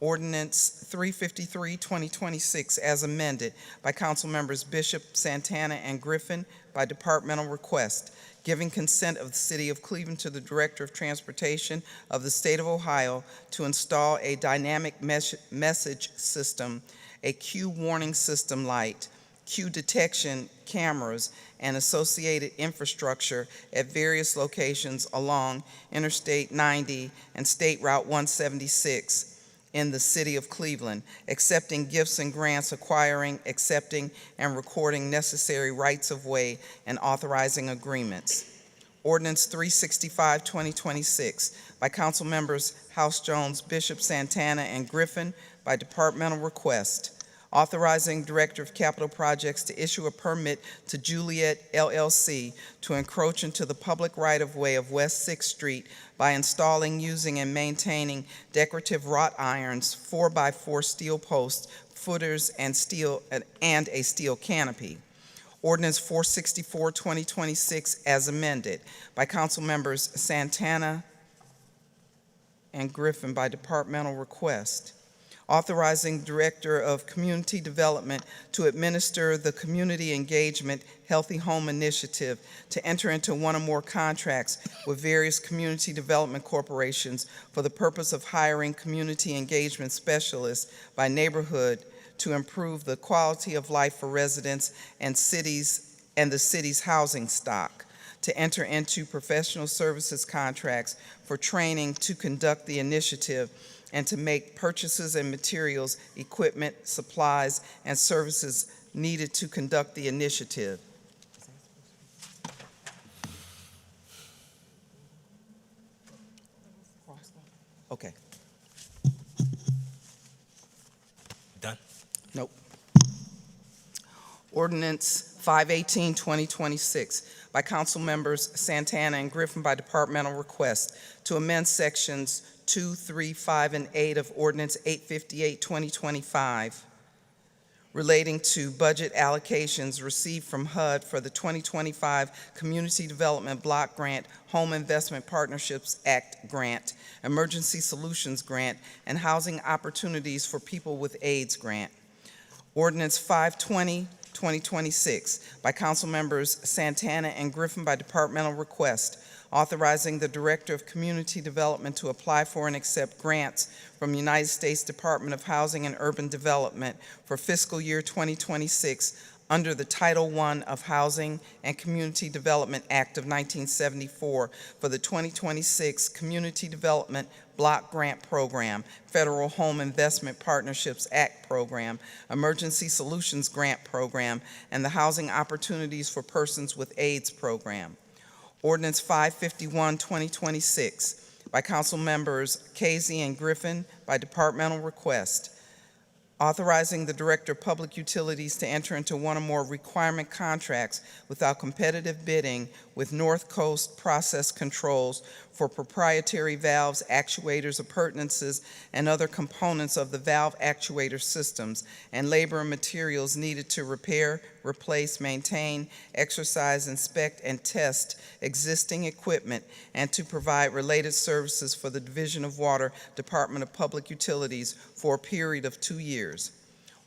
Ordinance 353, 2026, as amended by Council Members Bishop, Santana, and Griffin by departmental request, giving consent of the City of Cleveland to the Director of Transportation of the State of Ohio to install a dynamic message system, a queue warning system light, queue detection cameras, and associated infrastructure at various locations along Interstate 90 and State Route 176 in the City of Cleveland, accepting gifts and grants, acquiring, accepting, and recording necessary rights-of-way, and authorizing agreements. Ordinance 365, 2026, by Council Members House Jones, Bishop, Santana, and Griffin by departmental request, authorizing Director of Capital Projects to issue a permit to Juliet LLC to encroach into the public right-of-way of West 6th Street by installing, using, and maintaining decorative wrought irons, 4x4 steel posts, footers, and a steel canopy. Ordinance 464, 2026, as amended by Council Members Santana and Griffin by departmental request, authorizing Director of Community Development to administer the Community Engagement Healthy Home Initiative to enter into one or more contracts with various community development corporations for the purpose of hiring community engagement specialists by neighborhood to improve the quality of life for residents and the city's housing stock, to enter into professional services contracts for training to conduct the initiative, and to make purchases and materials, equipment, supplies, and services needed to conduct the initiative. Okay. Done? Nope. Ordinance 518, 2026, by Council Members Santana and Griffin by departmental request, to amend sections 2, 3, 5, and 8 of Ordinance 858, 2025, relating to budget allocations received from HUD for the 2025 Community Development Block Grant, Home Investment Partnerships Act Grant, Emergency Solutions Grant, and Housing Opportunities for People with AIDS Grant. Ordinance 520, 2026, by Council Members Santana and Griffin by departmental request, authorizing the Director of Community Development to apply for and accept grants from the United States Department of Housing and Urban Development for fiscal year 2026 under the Title I of Housing and Community Development Act of 1974 for the 2026 Community Development Block Grant Program, Federal Home Investment Partnerships Act Program, Emergency Solutions Grant Program, and the Housing Opportunities for Persons with AIDS Program. Ordinance 551, 2026, by Council Members Casey and Griffin by departmental request, authorizing the Director of Public Utilities to enter into one or more requirement contracts without competitive bidding with North Coast Process Controls for proprietary valves, actuators, appurtenances, and other components of the valve actuator systems and labor and materials needed to repair, replace, maintain, exercise, inspect, and test existing equipment, and to provide related services for the Division of Water, Department of Public Utilities for a period of 2 years.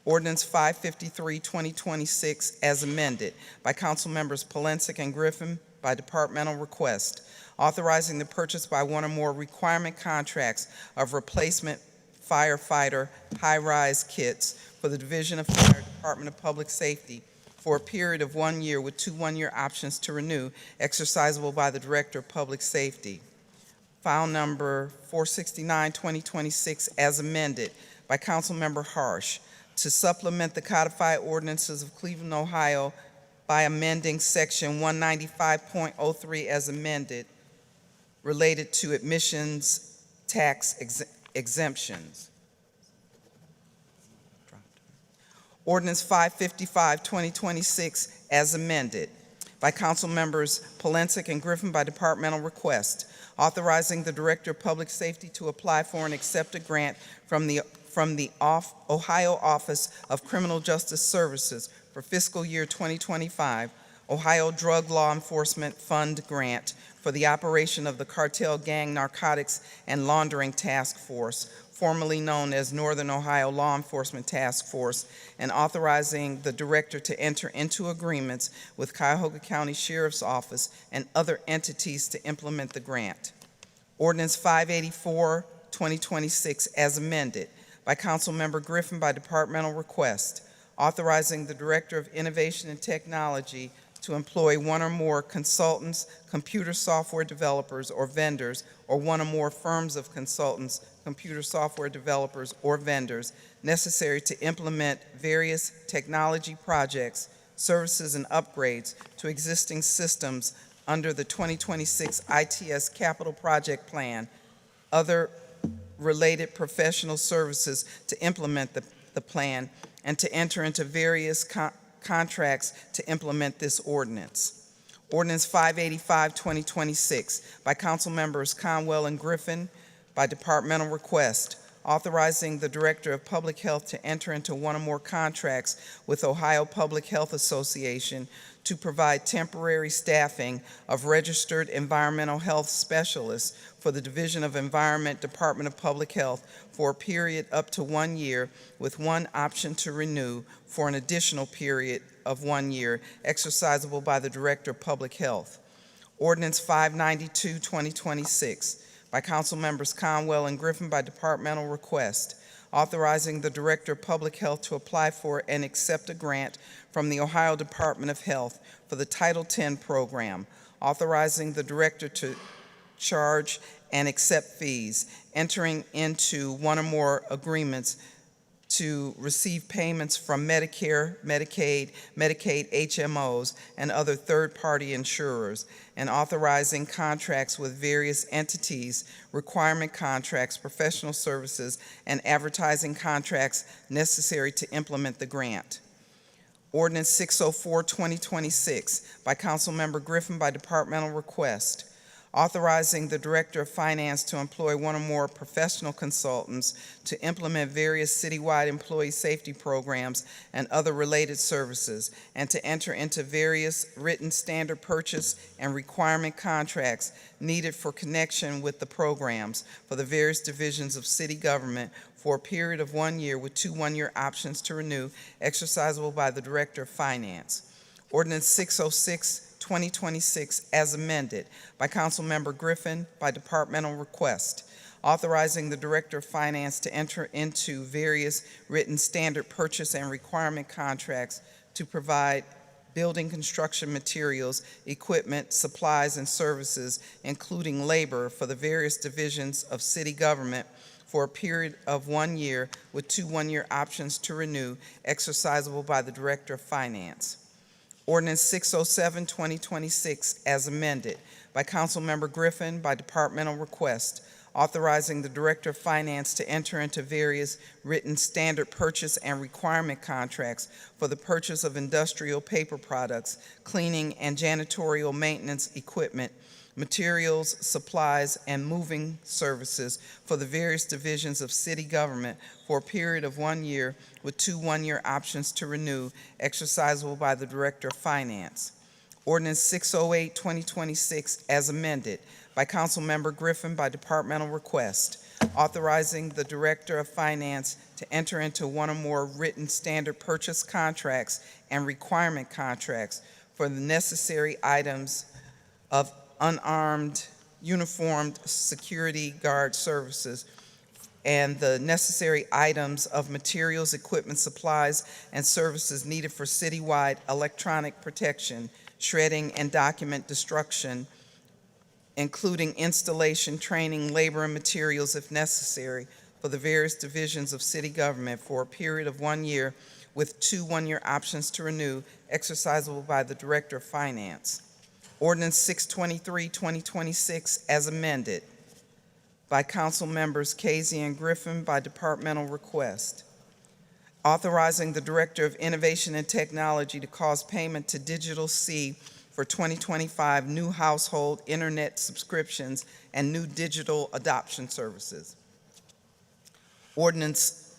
Ordinance 553, 2026, as amended by Council Members Polensek and Griffin by departmental request, authorizing the purchase by one or more requirement contracts of replacement firefighter high-rise kits for the Division of Fire, Department of Public Safety for a period of 1 year with 2 one-year options to renew, exercisable by the Director of Public Safety. File number 469, 2026, as amended by Councilmember Harsh, to supplement the codified ordinances of Cleveland, Ohio by amending section 195.03 as amended, related to admissions tax exemptions. Ordinance 555, 2026, as amended by Council Members Polensek and Griffin by departmental request, authorizing the Director of Public Safety to apply for and accept a grant from the Ohio Office of Criminal Justice Services for fiscal year 2025, Ohio Drug Law Enforcement Fund Grant for the operation of the Cartel Gang Narcotics and Laundering Task Force, formerly known as Northern Ohio Law Enforcement Task Force, and authorizing the director to enter into agreements with Cuyahoga County Sheriff's Office and other entities to implement the grant. Ordinance 584, 2026, as amended by Councilmember Griffin by departmental request, authorizing the Director of Innovation and Technology to employ one or more consultants, computer software developers, or vendors, or one or more firms of consultants, computer software developers, or vendors necessary to implement various technology projects, services, and upgrades to existing systems under the 2026 ITS Capital Project Plan, other related professional services to implement the plan, and to enter into various contracts to implement this ordinance. Ordinance 585, 2026, by Council Members Conwell and Griffin, by departmental request, authorizing the Director of Public Health to enter into one or more contracts with Ohio Public Health Association to provide temporary staffing of registered environmental health specialists for the Division of Environment, Department of Public Health for a period up to 1 year, with one option to renew for an additional period of 1 year, exercisable by the Director of Public Health. Ordinance 592, 2026, by Council Members Conwell and Griffin by departmental request, authorizing the Director of Public Health to apply for and accept a grant from the Ohio Department of Health for the Title X program, authorizing the Director to charge and accept fees, entering into one or more agreements to receive payments from Medicare, Medicaid, HMOs, and other third-party insurers, and authorizing contracts with various entities, requirement contracts, professional services, and advertising contracts necessary to implement the grant. Ordinance 604, 2026, by Councilmember Griffin by departmental request, authorizing the Director of Finance to employ one or more professional consultants to implement various citywide employee safety programs and other related services, and to enter into various written standard purchase and requirement contracts needed for connection with the programs for the various divisions of city government for a period of 1 year with 2 one-year options to renew, exercisable by the Director of Finance. Ordinance 606, 2026, as amended by Councilmember Griffin by departmental request, authorizing the Director of Finance to enter into various written standard purchase and requirement contracts to provide building construction materials, equipment, supplies, and services, including labor, for the various divisions of city government for a period of 1 year with 2 one-year options to renew, exercisable by the Director of Finance. Ordinance 607, 2026, as amended by Councilmember Griffin by departmental request, authorizing the Director of Finance to enter into various written standard purchase and requirement contracts for the purchase of industrial paper products, cleaning and janitorial maintenance equipment, materials, supplies, and moving services for the various divisions of city government for a period of 1 year with 2 one-year options to renew, exercisable by the Director of Finance. Ordinance 608, 2026, as amended by Councilmember Griffin by departmental request, authorizing the Director of Finance to enter into one or more written standard purchase contracts and requirement contracts for the necessary items of unarmed, uniformed security guard services and the necessary items of materials, equipment, supplies, and services needed for citywide electronic protection, shredding, and document destruction, including installation, training, labor, and materials if necessary for the various divisions of city government for a period of 1 year with 2 one-year options to renew, exercisable by the Director of Finance. Ordinance 623, 2026, as amended by Council Members Casey and Griffin by departmental request, authorizing the Director of Innovation and Technology to cause payment to Digital C for 2025 new household internet subscriptions and new digital adoption services. Ordinance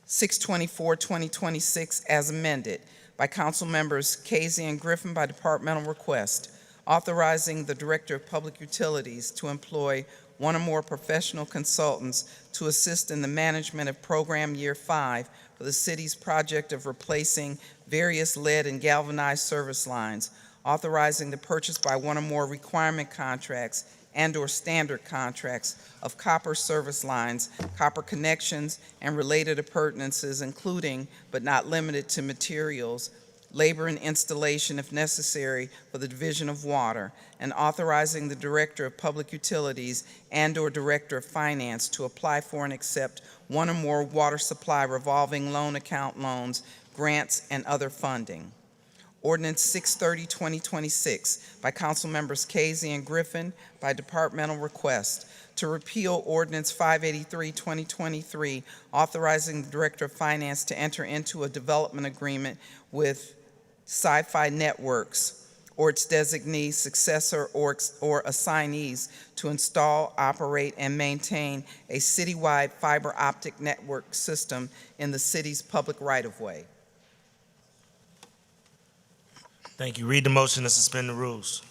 624, 2026, as amended by Council Members Casey and Griffin by departmental request, authorizing the Director of Public Utilities to employ one or more professional consultants to assist in the management of Program Year 5 for the city's project of replacing various lead and galvanized service lines, authorizing the purchase by one or more requirement contracts and/or standard contracts of copper service lines, copper connections, and related appurtenances, including but not limited to materials, labor and installation if necessary for the division of water, and authorizing the Director of Public Utilities and/or Director of Finance to apply for and accept one or more water supply revolving loan account loans, grants, and other funding. Ordinance 630, 2026, by Council Members Casey and Griffin, by departmental request, to repeal Ordinance 583, 2023, authorizing the Director of Finance to enter into a development agreement with Sci-Fi Networks or its designee, successor, or assignees to install, operate, and maintain a citywide fiber optic network system in the city's public right-of-way. Thank you. Read the motion to suspend the rules.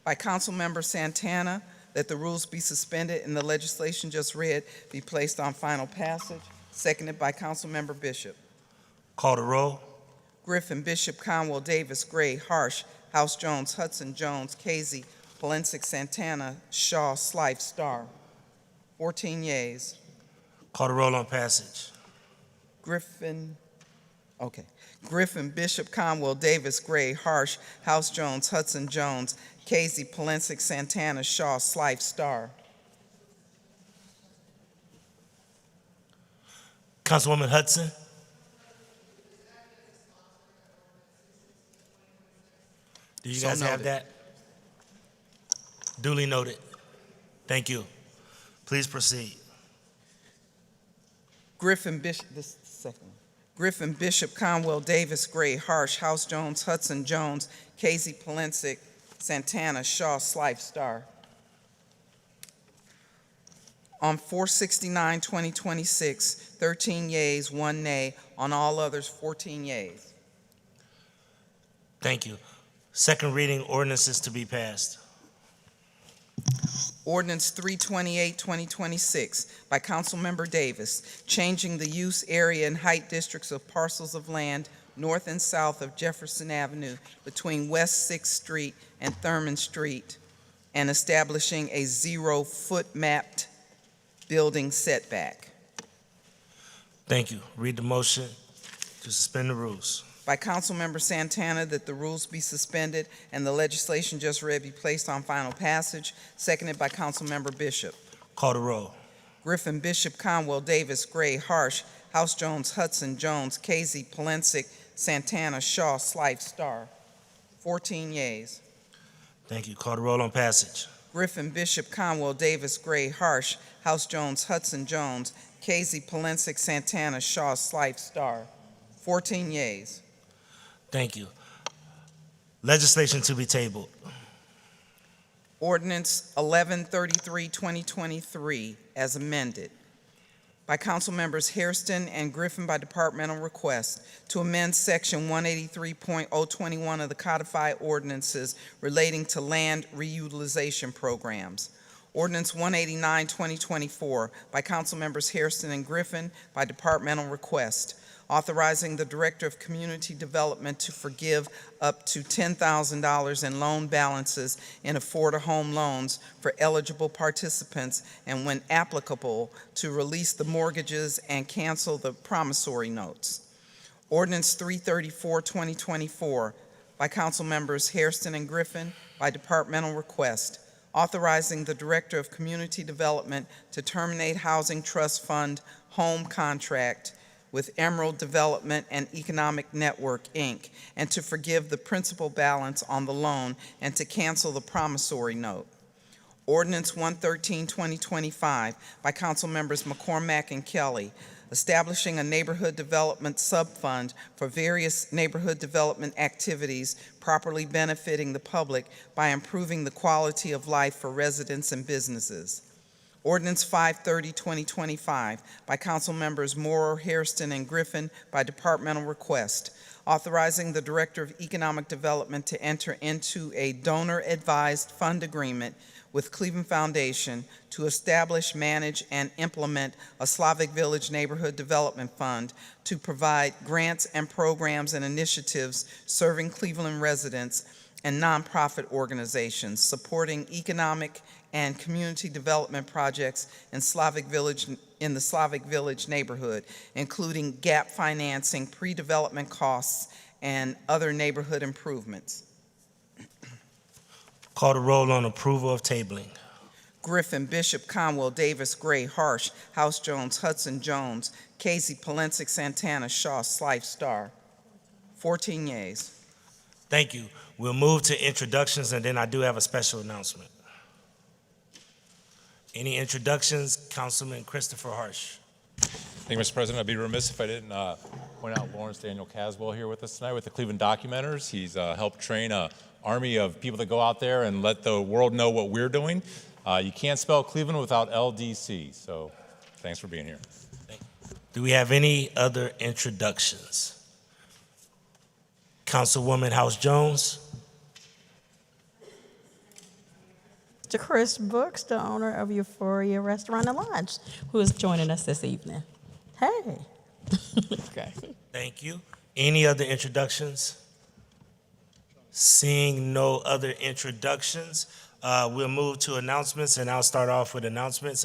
By Councilmember Santana, that the rules be suspended and the legislation just read be placed on final passage. Seconded by Councilmember Bishop. Call the roll. Griffin, Bishop, Conwell, Davis, Gray, Harsh, House Jones, Hudson, Jones, Casey, Polensek, Santana, Shaw, Slife, Starr. 14 yeas. Call the roll on passage. Griffin, Bishop, Conwell, Davis, Gray, Harsh, House Jones, Hudson, Jones, Casey, Polensek, Santana, Shaw, Slife, Starr. Councilwoman Hudson. Do you guys have that? Duly noted. Thank you. Please proceed. Griffin, Bishop, Conwell, Davis, Gray, Harsh, House Jones, Hudson, Jones, Casey, Polensek, Santana, Shaw, Slife, Starr. On 469, 2026, 13 yeas, 1 nay. On all others, 14 yeas. Thank you. Second reading ordinances to be passed. Ordinance 328, 2026, by Councilmember Davis, changing the use, area, and height districts of parcels of land north and south of Jefferson Avenue between West 6th Street and Thurman Street, and establishing a 0-foot mapped building setback. Thank you. Read the motion to suspend the rules. By Councilmember Santana, that the rules be suspended and the legislation just read be placed on final passage. Seconded by Councilmember Bishop. Call the roll. Griffin, Bishop, Conwell, Davis, Gray, Harsh, House Jones, Hudson, Jones, Casey, Polensek, Santana, Shaw, Slife, Starr. 14 yeas. Thank you. Call the roll on passage. Griffin, Bishop, Conwell, Davis, Gray, Harsh, House Jones, Hudson, Jones, Casey, Polensek, Santana, Shaw, Slife, Starr. 14 yeas. Thank you. Legislation to be tabled. Ordinance 1133, 2023, as amended. By Councilmembers Hairston and Griffin by departmental request to amend Section 183.021 of the codified ordinances relating to land reutilization programs. Ordinance 189, 2024, by Councilmembers Hairston and Griffin by departmental request, authorizing the Director of Community Development to forgive up to $10,000 in loan balances in afford-a-home loans for eligible participants, and when applicable, to release the mortgages and cancel the promissory notes. Ordinance 334, 2024, by Council Members Hairston and Griffin by departmental request, authorizing the Director of Community Development to terminate Housing Trust Fund home contract with Emerald Development and Economic Network, Inc., and to forgive the principal balance on the loan and to cancel the promissory note. Ordinance 113, 2025, by Council Members McCormack and Kelly, establishing a neighborhood development subfund for various neighborhood development activities properly benefiting the public by improving the quality of life for residents and businesses. Ordinance 530, 2025, by council members Morrow, Hairston, and Griffin by departmental request, authorizing the Director of Economic Development to enter into a donor-advised fund agreement with Cleveland Foundation to establish, manage, and implement a Slavic Village Neighborhood Development Fund to provide grants and programs and initiatives serving Cleveland residents and nonprofit organizations supporting economic and community development projects in the Slavic Village neighborhood, including gap financing, pre-development costs, and other neighborhood improvements. Call the roll on approval of tabling. Griffin, Bishop, Conwell, Davis, Gray, Harsh, House Jones, Hudson Jones, Casey, Polensik, Santana, Shaw, Slife, Star. 14 yeas. Thank you. We'll move to introductions, and then I do have a special announcement. Any introductions? Councilman Christopher Harsh. Thank you, Mr. President. I'd be remiss if I didn't point out Lawrence Daniel Caswell here with us tonight with the Cleveland Documenters. He's helped train an army of people that go out there and let the world know what we're doing. You can't spell Cleveland without LDC, so thanks for being here. Do we have any other introductions? Councilwoman House Jones. Mr. Chris Brooks, the owner of Euphoria Restaurant and Lodge, who is joining us this evening. Hey. Okay. Thank you. Any other introductions? Seeing no other introductions, we'll move to announcements, and I'll start off with announcements.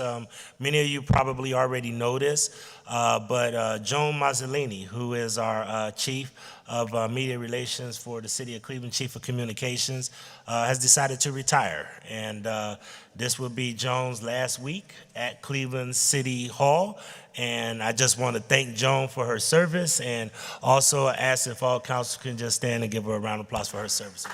Many of you probably already know this, but Joan Mazzolini, who is our chief of media relations for the city of Cleveland, chief of communications, has decided to retire. And this will be Joan's last week at Cleveland City Hall. And I just want to thank Joan for her service, and also ask if all council can just stand and give her a round of applause for her service.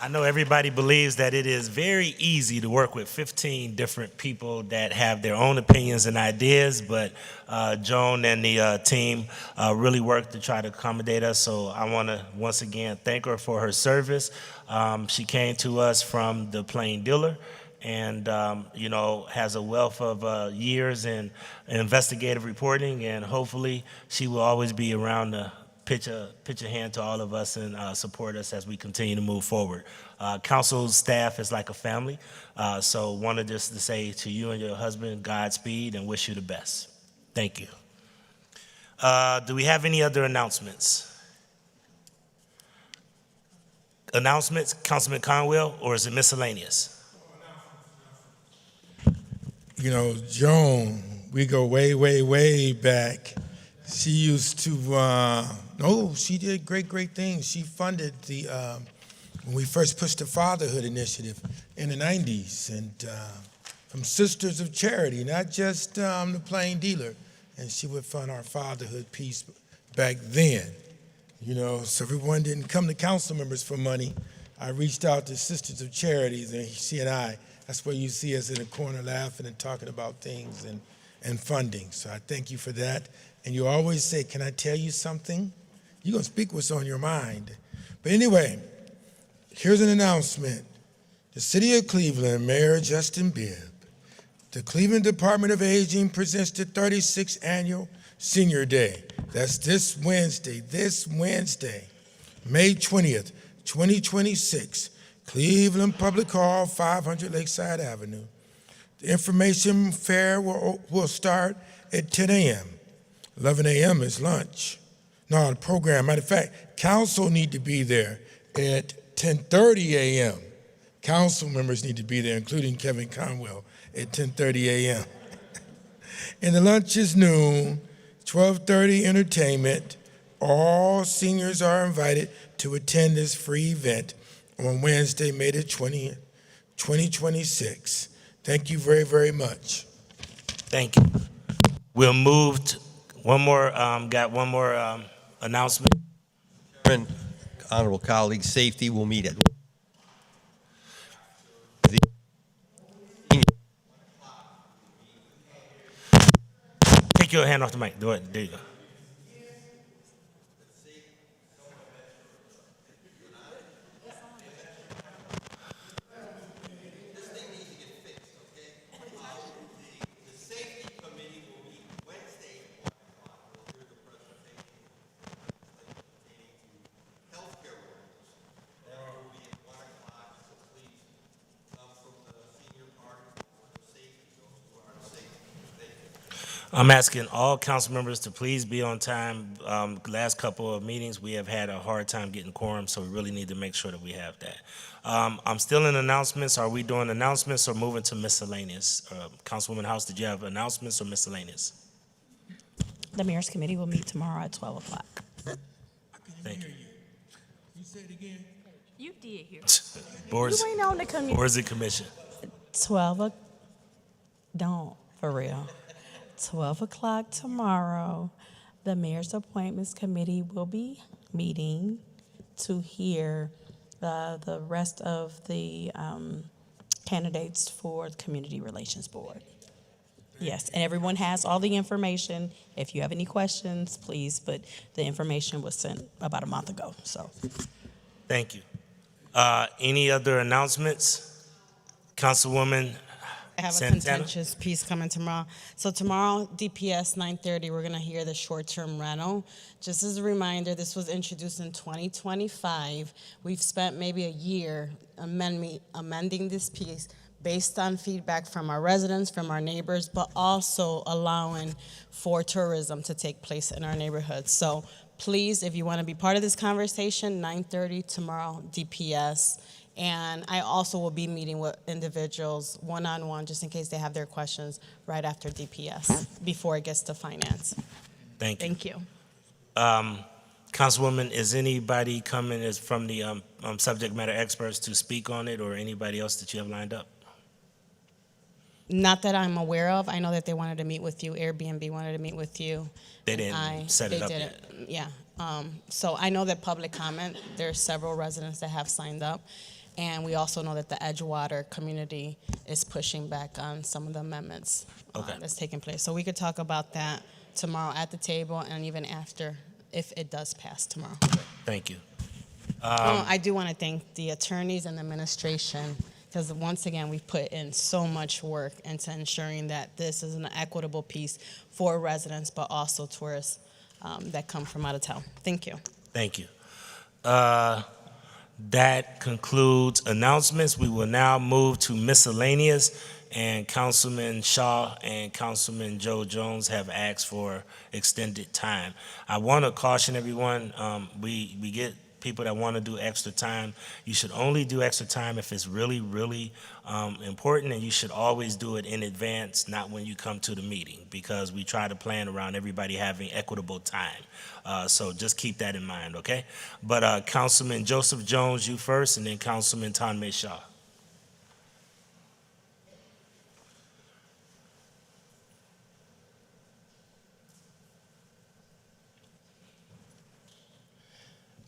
I know everybody believes that it is very easy to work with 15 different people that have their own opinions and ideas, but Joan and the team really worked to try to accommodate us, so I want to once again thank her for her service. She came to us from the Plain Dealer, and has a wealth of years in investigative reporting, and hopefully she will always be around to pitch a hand to all of us and support us as we continue to move forward. Council staff is like a family, so wanted just to say to you and your husband, Godspeed, and wish you the best. Thank you. Do we have any other announcements? Announcements, Councilman Conwell, or is it miscellaneous? You know, Joan, we go way, way, way back. She used to, she did great things. She funded when we first pushed the fatherhood initiative in the 90s, and from Sisters of Charity, not just the Plain Dealer. And she would fund our fatherhood piece back then. So everyone didn't come to council members for money. I reached out to Sisters of Charities, and she and I, that's where you see us in the corner laughing and talking about things and funding. So I thank you for that. And you always say, can I tell you something? You're going to speak what's on your mind. But anyway, here's an announcement. The City of Cleveland, Mayor Justin Bibb, the Cleveland Department of Aging presents the 36th Annual Senior Day. That's this Wednesday, May 20th, 2026, Cleveland Public Hall, 500 Lakeside Avenue. The information fair will start at 10 a.m. 11 a.m. is lunch. No, the program, matter of fact, council need to be there at 10:30 a.m. Council members need to be there, including Kevin Conwell, at 10:30 a.m. And the lunch is noon, 12:30 entertainment. All seniors are invited to attend this free event on Wednesday, May the 20th, 2026. Thank you very, very much. Thank you. We'll move to got one more announcement. Chairman, honorable colleagues, safety will meet at Take your hand off the mic. There you go. I'm asking all council members to please be on time. Last couple of meetings, we have had a hard time getting quorum, so we really need to make sure that we have that. I'm still in announcements. Are we doing announcements or moving to miscellaneous? Councilwoman House, did you have announcements or miscellaneous? The Mayor's Committee will meet tomorrow at 12 o'clock. Thank you. You say it again? You did hear. Boards, You ain't on the committee. boards and commission. 12 o'clock. Don't, for real. 12 o'clock tomorrow, the Mayor's Appointments Committee will be meeting to hear the rest of the candidates for the Community Relations Board. Yes, and everyone has all the information. If you have any questions, please, but the information was sent about a month ago, so. Thank you. Any other announcements? Councilwoman I have a Santana? contentious piece coming tomorrow. So tomorrow, DPS 9:30, we're gonna hear the short-term rental. Just as a reminder, this was introduced in 2025. We've spent maybe a year amending this piece based on feedback from our residents, from our neighbors, but also allowing for tourism to take place in our neighborhoods. So please, if you wanna be part of this conversation, 9:30 tomorrow, DPS. And I also will be meeting with individuals one-on-one, just in case they have their questions, right after DPS, before it gets to finance. Thank you. Thank you. Councilwoman, is anybody coming as from the subject matter experts to speak on it, or anybody else that you have lined up? Not that I'm aware of. I know that they wanted to meet with you. Airbnb wanted to meet with you. They didn't set it up They yet. did it, yeah. So I know that public comment, there's several residents that have signed up. And we also know that the Edgewater community is pushing back on some of the amendments that's taking place. So we could talk about that tomorrow at the table and even after, if it does pass tomorrow. Thank you. I do want to thank the attorneys and the administration, because once again, we've put in so much work into ensuring that this is an equitable piece for residents, but also tourists that come from out of town. Thank you. Thank you. That concludes announcements. We will now move to miscellaneous, and Councilman Shaw and Councilman Joe Jones have asked for extended time. I want to caution everyone, we get people that want to do extra time. You should only do extra time if it's really, really important, and you should always do it in advance, not when you come to the meeting, because we try to plan around everybody having equitable time. So just keep that in mind, okay? But Councilman Joseph Jones, you first, and then Councilman Tanmay Shaw.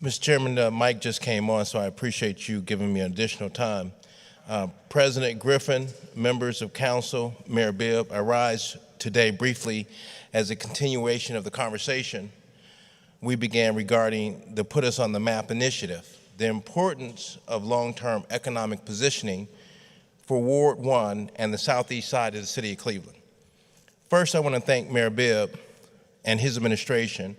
Mr. Chairman, the mic just came on, so I appreciate you giving me additional time. President Griffin, members of council, Mayor Bibb, I rise today briefly as a continuation of the conversation we began regarding the Put Us on the Map initiative, the importance of long-term economic positioning for Ward 1 and the southeast side of the city of Cleveland. First, I want to thank Mayor Bibb and his administration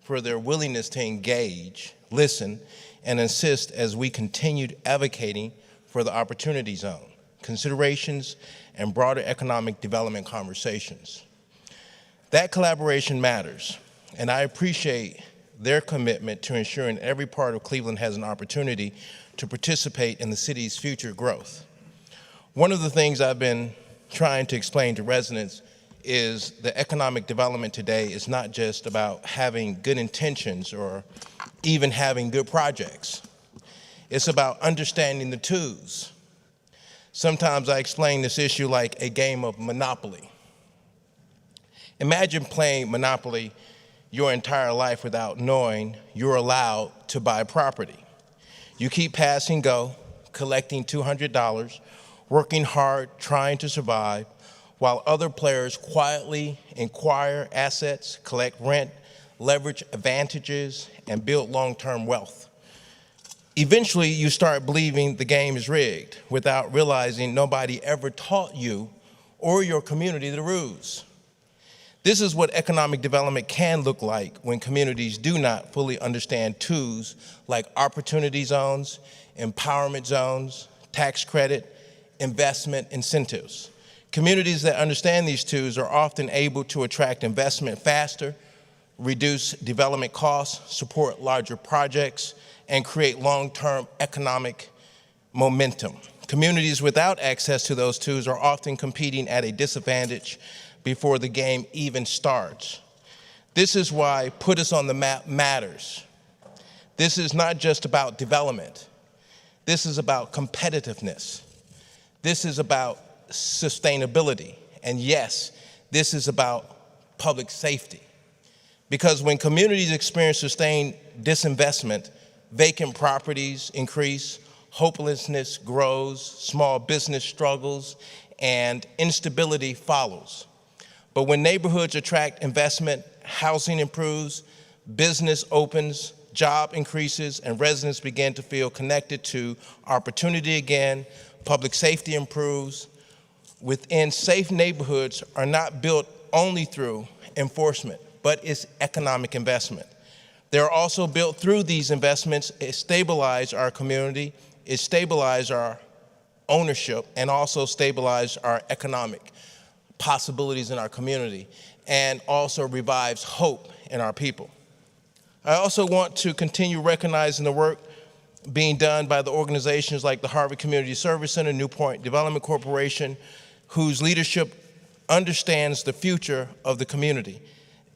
for their willingness to engage, listen, and assist as we continued advocating for the Opportunity Zone, considerations, and broader economic development conversations. That collaboration matters, and I appreciate their commitment to ensuring every part of Cleveland has an opportunity to participate in the city's future growth. One of the things I've been trying to explain to residents is the economic development today is not just about having good intentions or even having good projects. It's about understanding the twos. Sometimes I explain this issue like a game of Monopoly. Imagine playing Monopoly your entire life without knowing you're allowed to buy property. You keep passing go, collecting $200, working hard, trying to survive, while other players quietly acquire assets, collect rent, leverage advantages, and build long-term wealth. Eventually, you start believing the game is rigged without realizing nobody ever taught you or your community the rules. This is what economic development can look like when communities do not fully understand tools like opportunity zones, empowerment zones, tax credit, investment incentives. Communities that understand these tools are often able to attract investment faster, reduce development costs, support larger projects, and create long-term economic momentum. Communities without access to those tools are often competing at a disadvantage before the game even starts. This is why Put Us on the Map matters. This is not just about development. This is about competitiveness. This is about sustainability. And yes, this is about public safety. Because when communities experience sustained disinvestment, vacant properties increase, hopelessness grows, small business struggles, and instability follows. But when neighborhoods attract investment, housing improves, business opens, job increases, and residents begin to feel connected to opportunity again, public safety improves. Within safe neighborhoods are not built only through enforcement, but it's economic investment. They're also built through these investments. It stabilizes our community, it stabilizes our ownership, and also stabilizes our economic possibilities in our community, and also revives hope in our people. I also want to continue recognizing the work being done by the organizations like the Harvard Community Service Center, Newpoint Development Corporation, whose leadership understands the future of the community.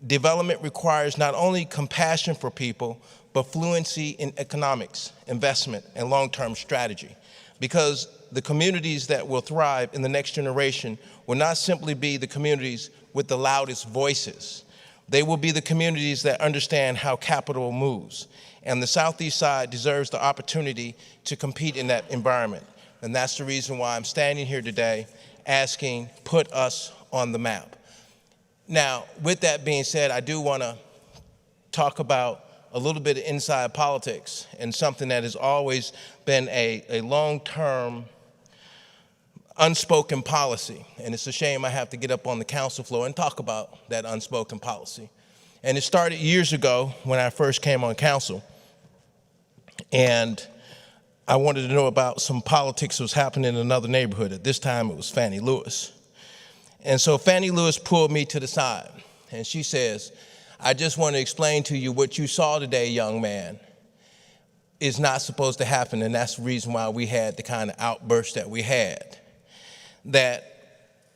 Development requires not only compassion for people, but fluency in economics, investment, and long-term strategy. Because the communities that will thrive in the next generation will not simply be the communities with the loudest voices. They will be the communities that understand how capital moves. And the Southeast side deserves the opportunity to compete in that environment. And that's the reason why I'm standing here today asking, put us on the map. Now, with that being said, I do want to talk about a little bit of inside politics and something that has always been a long-term unspoken policy. And it's a shame I have to get up on the council floor and talk about that unspoken policy. And it started years ago when I first came on council. And I wanted to know about some politics that was happening in another neighborhood. At this time, it was Fannie Lewis. And so Fannie Lewis pulled me to the side, and she says, I just want to explain to you what you saw today, young man, is not supposed to happen, and that's the reason why we had the kind of outburst that we had. That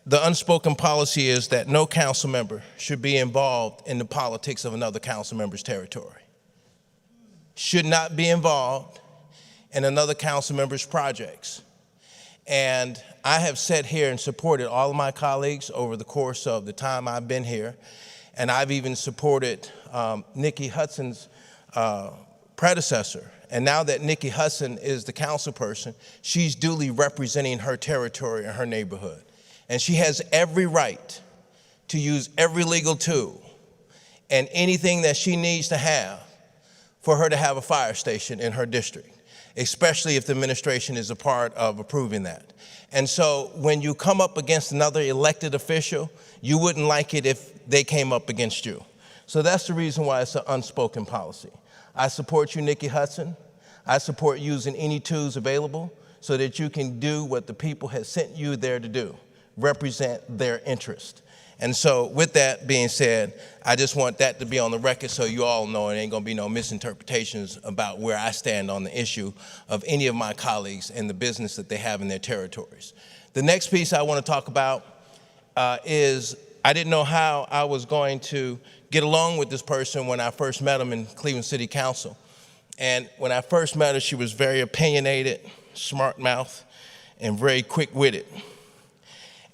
the unspoken policy is that no council member should be involved in the politics of another council member's territory. Should not be involved in another council member's projects. And I have sat here and supported all of my colleagues over the course of the time I've been here. And I've even supported Nikki Hudson's predecessor. And now that Nikki Hudson is the council person, she's duly representing her territory and her neighborhood. And she has every right to use every legal tool and anything that she needs to have for her to have a fire station in her district, especially if the administration is a part of approving that. And so when you come up against another elected official, you wouldn't like it if they came up against you. So that's the reason why it's an unspoken policy. I support you, Nikki Hudson. I support using any tools available so that you can do what the people have sent you there to do, represent their interest. And so with that being said, I just want that to be on the record so you all know it ain't gonna be no misinterpretations about where I stand on the issue of any of my colleagues and the business that they have in their territories. The next piece I wanna talk about is I didn't know how I was going to get along with this person when I first met him in Cleveland City Council. And when I first met her, she was very opinionated, smart-mouthed, and very quick-witted.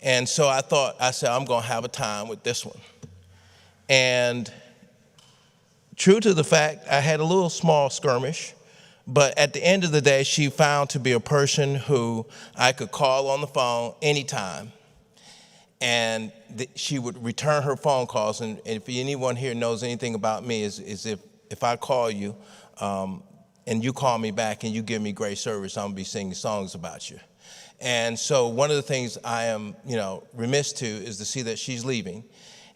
And so I said, I'm gonna have a time with this one. And true to the fact, I had a little small skirmish, but at the end of the day, she found to be a person who I could call on the phone anytime, and she would return her phone calls. And if anyone here knows anything about me, is if I call you and you call me back and you give me great service, I'm gonna be singing songs about you. And so one of the things I am, remiss to is to see that she's leaving,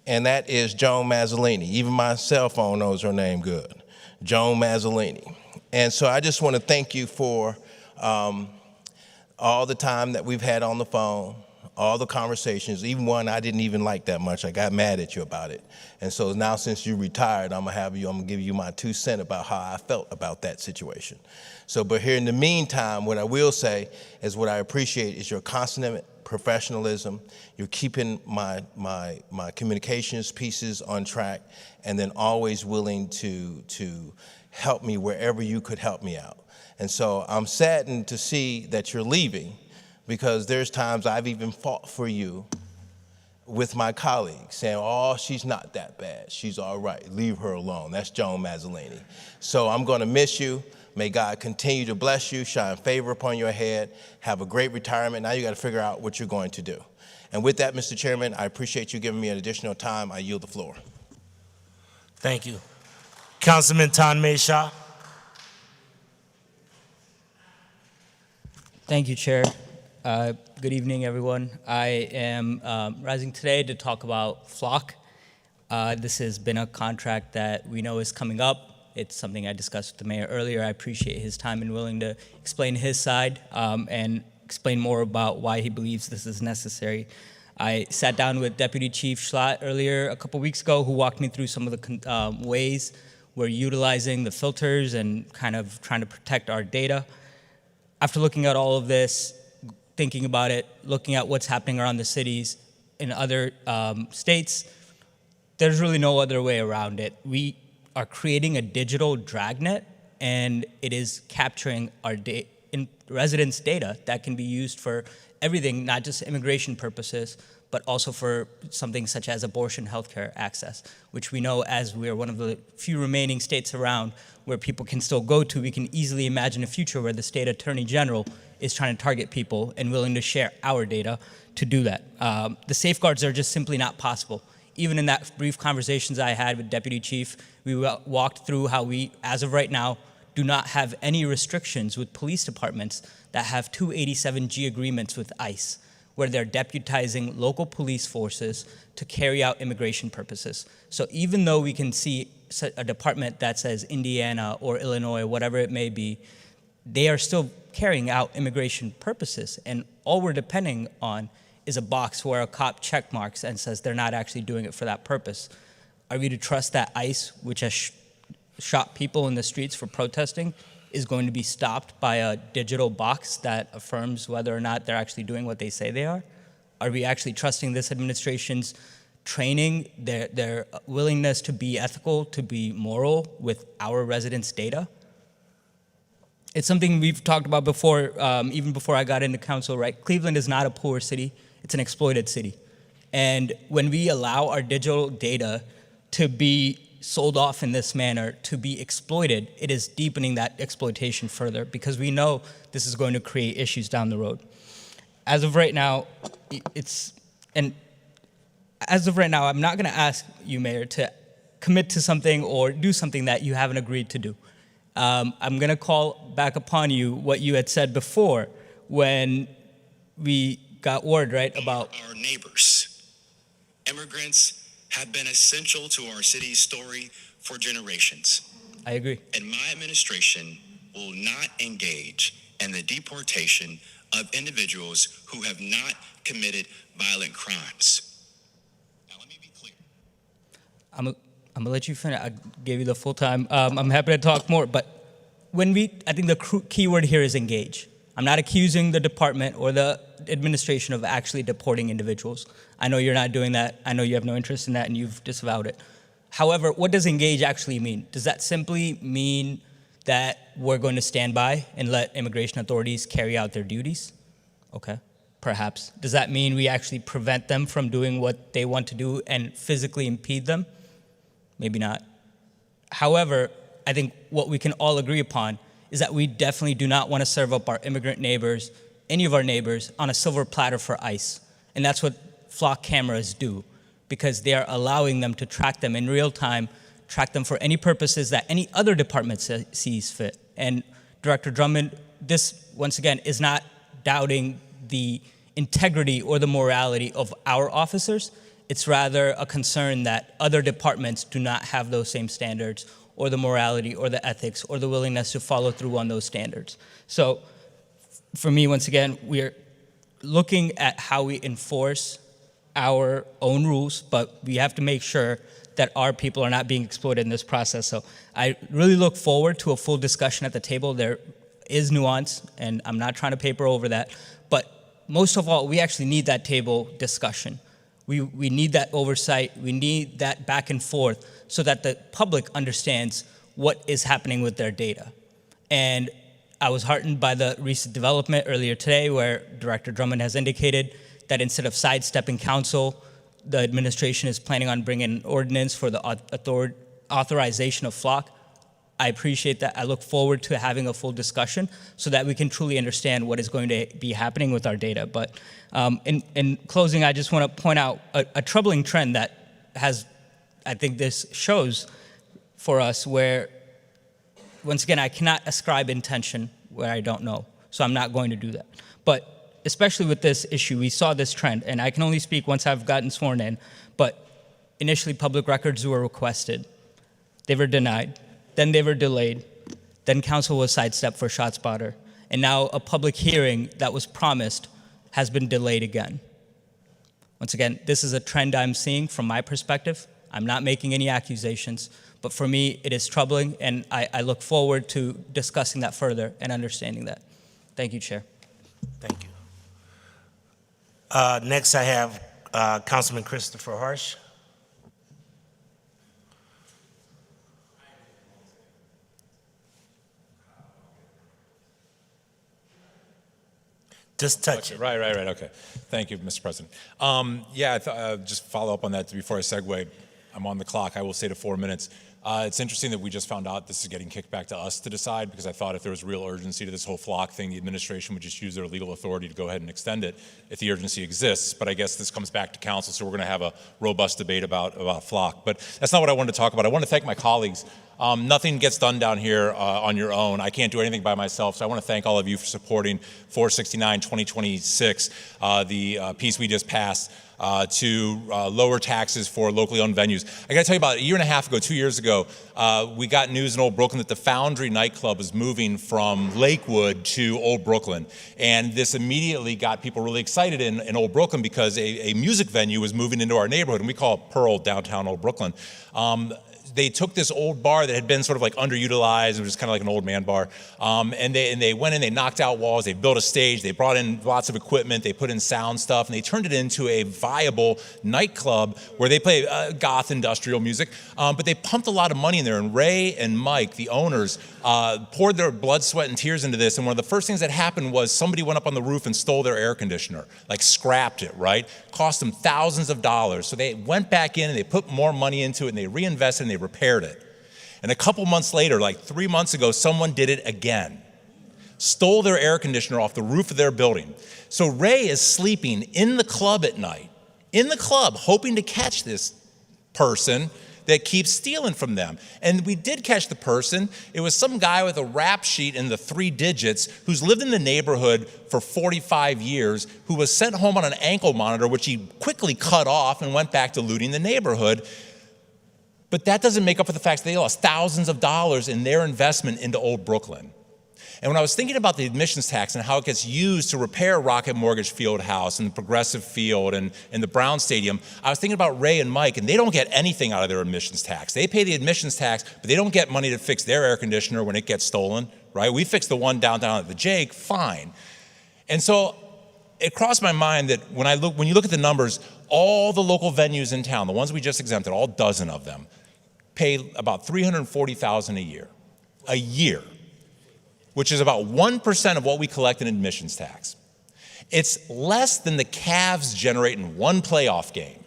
and that is Joan Mazzolini. Even my cell phone knows her name good, Joan Mazzolini. And so I just want to thank you for all the time that we've had on the phone, all the conversations, even one I didn't even like that much. I got mad at you about it. And so now since you retired, I'm gonna give you my 2 cents about how I felt about that situation. So, but here in the meantime, what I will say is what I appreciate is your consummate professionalism. You're keeping my communications pieces on track, and then always willing to help me wherever you could help me out. And so I'm saddened to see that you're leaving, because there's times I've even fought for you with my colleagues, saying, oh, she's not that bad. She's all right. Leave her alone. That's Joan Mazzolini. So I'm going to miss you. May God continue to bless you, shine favor upon your head, have a great retirement. Now you got to figure out what you're going to do. And with that, Mr. Chairman, I appreciate you giving me an additional time. I yield the floor. Thank you. Councilman Tanmay Shah. Thank you, Chair. Good evening, everyone. I am rising today to talk about Flock. This has been a contract that we know is coming up. It's something I discussed with the mayor earlier. I appreciate his time and willing to explain his side and explain more about why he believes this is necessary. I sat down with Deputy Chief Schlott earlier a couple weeks ago, who walked me through some of the ways we're utilizing the filters and kind of trying to protect our data. After looking at all of this, thinking about it, looking at what's happening around the cities in other states, there's really no other way around it. We are creating a digital dragnet, and it is capturing our residents' data that can be used for everything, not just immigration purposes, but also for something such as abortion healthcare access, which we know, as we are one of the few remaining states around where people can still go to, we can easily imagine a future where the state attorney general is trying to target people and willing to share our data to do that. The safeguards are just simply not possible. Even in that brief conversations I had with Deputy Chief, we walked through how we, as of right now, do not have any restrictions with police departments that have 287G agreements with ICE, where they're deputizing local police forces to carry out immigration purposes. So even though we can see a department that says Indiana or Illinois, whatever it may be, they are still carrying out immigration purposes. And all we're depending on is a box where a cop check marks and says they're not actually doing it for that purpose. Are we to trust that ICE, which has shot people in the streets for protesting, is going to be stopped by a digital box that affirms whether or not they're actually doing what they say they are? Are we actually trusting this administration's training, their willingness to be ethical, to be moral with our residents' data? It's something we've talked about before, even before I got into council, right? Cleveland is not a poor city, it's an exploited city. And when we allow our digital data to be sold off in this manner, to be exploited, it is deepening that exploitation further, because we know this is going to create issues down the road. As of right now, I'm not gonna ask you, Mayor, to commit to something or do something that you haven't agreed to do. I'm gonna call back upon you what you had said before when we got word, right, about our neighbors. Immigrants have been essential to our city's story for generations. I agree. And my administration will not engage in the deportation of individuals who have not committed violent crimes. Now, let me be clear. I'm gonna let you finish. I gave you the full time. I'm happy to talk more, but I think the key word here is engage. I'm not accusing the department or the administration of actually deporting individuals. I know you're not doing that. I know you have no interest in that, and you've disavowed it. However, what does engage actually mean? Does that simply mean that we're going to stand by and let immigration authorities carry out their duties? Okay, perhaps. Does that mean we actually prevent them from doing what they want to do and physically impede them? Maybe not. However, I think what we can all agree upon is that we definitely do not want to serve up our immigrant neighbors, any of our neighbors, on a silver platter for ICE. And that's what Flock cameras do, because they are allowing them to track them in real time, track them for any purposes that any other department sees fit. And Director Drummond, this, once again, is not doubting the integrity or the morality of our officers. It's rather a concern that other departments do not have those same standards, or the morality, or the ethics, or the willingness to follow through on those standards. So for me, once again, we're looking at how we enforce our own rules, but we have to make sure that our people are not being exploited in this process. So I really look forward to a full discussion at the table. There is nuance, and I'm not trying to paper over that, but most of all, we actually need that table discussion. We need that oversight. We need that back and forth so that the public understands what is happening with their data. And I was heartened by the recent development earlier today where Director Drummond has indicated that instead of sidestepping council, the administration is planning on bringing an ordinance for the authorization of Flock. I appreciate that. I look forward to having a full discussion so that we can truly understand what is going to be happening with our data. But in closing, I just want to point out a troubling trend that has, I think this shows for us where, once again, I cannot ascribe intention where I don't know, so I'm not going to do that. But especially with this issue, we saw this trend, and I can only speak once I've gotten sworn in, but initially public records were requested. They were denied. Then they were delayed. Then council was sidestepped for ShotSpotter. And now a public hearing that was promised has been delayed again. Once again, this is a trend I'm seeing from my perspective. I'm not making any accusations, but for me, it is troubling, and I look forward to discussing that further and understanding that. Thank you, Chair. Thank you. Next, I have Councilman Christopher Harsh. Just touch it. Right, okay. Thank you, Mr. President. Just follow up on that before I segue. I'm on the clock. I will say to 4 minutes. It's interesting that we just found out this is getting kicked back to us to decide, because I thought if there was real urgency to this whole Flock thing, the administration would just use their legal authority to go ahead and extend it if the urgency exists. But I guess this comes back to council, so we're going to have a robust debate about Flock. But that's not what I wanted to talk about. I want to thank my colleagues. Nothing gets done down here on your own. I can't do anything by myself, so I want to thank all of you for supporting 469-2026, the piece we just passed to lower taxes for locally owned venues. I got to tell you, about a year and a half ago, 2 years ago, we got news in Old Brooklyn that the Foundry nightclub was moving from Lakewood to Old Brooklyn. And this immediately got people really excited in Old Brooklyn, because a music venue was moving into our neighborhood, and we call it Pearl, downtown Old Brooklyn. They took this old bar that had been sort of like underutilized. It was just kind of like an old man bar. And they went in, they knocked out walls, they built a stage, they brought in lots of equipment, they put in sound stuff, and they turned it into a viable nightclub where they play goth industrial music. But they pumped a lot of money in there, and Ray and Mike, the owners, poured their blood, sweat, and tears into this. And one of the first things that happened was somebody went up on the roof and stole their air conditioner, like scrapped it, right? Cost them thousands of dollars. So they went back in and they put more money into it, and they reinvested and they repaired it. And a couple months later, like 3 months ago, someone did it again. Stole their air conditioner off the roof of their building. So Ray is sleeping in the club at night, in the club, hoping to catch this person that keeps stealing from them. And we did catch the person. It was some guy with a rap sheet in the 3 digits who's lived in the neighborhood for 45 years, who was sent home on an ankle monitor, which he quickly cut off and went back to looting the neighborhood. But that doesn't make up for the fact that they lost thousands of dollars in their investment into Old Brooklyn. And when I was thinking about the admissions tax and how it gets used to repair Rocket Mortgage Fieldhouse and the Progressive Field and the Brown Stadium, I was thinking about Ray and Mike, and they don't get anything out of their admissions tax. They pay the admissions tax, but they don't get money to fix their air conditioner when it gets stolen, right? We fixed the one downtown at the Jake, fine. And so it crossed my mind that when you look at the numbers, all the local venues in town, the ones we just exempted, all dozen of them, pay about $340,000 a year, which is about 1% of what we collect in admissions tax. It's less than the Cavs generate in one playoff game.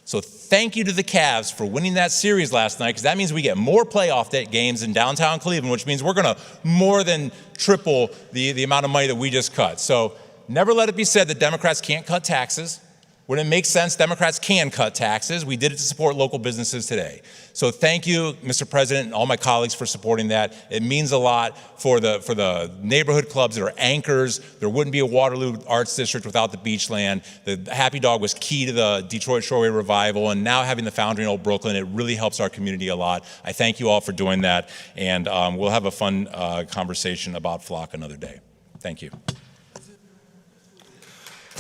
So thank you to the Cavs for winning that series last night, because that means we get more playoff games in downtown Cleveland, which means we're going to more than triple the amount of money that we just cut. So never let it be said that Democrats can't cut taxes. When it makes sense, Democrats can cut taxes. We did it to support local businesses today. So thank you, Mr. President, and all my colleagues for supporting that. It means a lot for the neighborhood clubs that are anchors. There wouldn't be a Waterloo Arts District without the Beachland. The Happy Dog was key to the Detroit Shoreway revival, and now having the Foundry in Old Brooklyn, it really helps our community a lot. I thank you all for doing that, and we'll have a fun conversation about Flock another day. Thank you.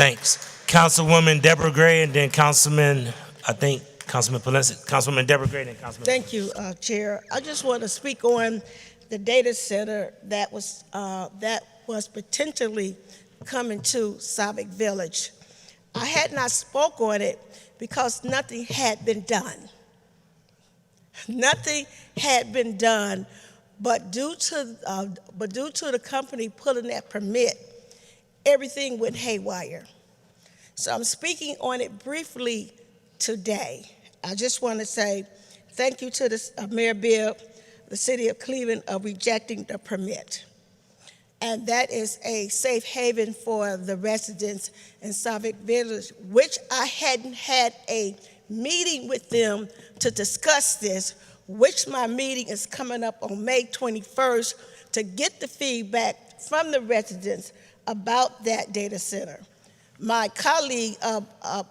Thanks. Councilwoman Deborah Gray, and then Councilman Palencic. Councilwoman Deborah Gray, and then Councilman. Thank you, Chair. I just want to speak on the data center that was potentially coming to Savick Village. I had not spoke on it because nothing had been done. Nothing had been done, but due to the company pulling that permit, everything went haywire. So I'm speaking on it briefly today. I just want to say thank you to the Mayor Bibb, the City of Cleveland, of rejecting the permit. And that is a safe haven for the residents in Savick Village, which I hadn't had a meeting with them to discuss this, which my meeting is coming up on May 21st to get the feedback from the residents about that data center. My colleague,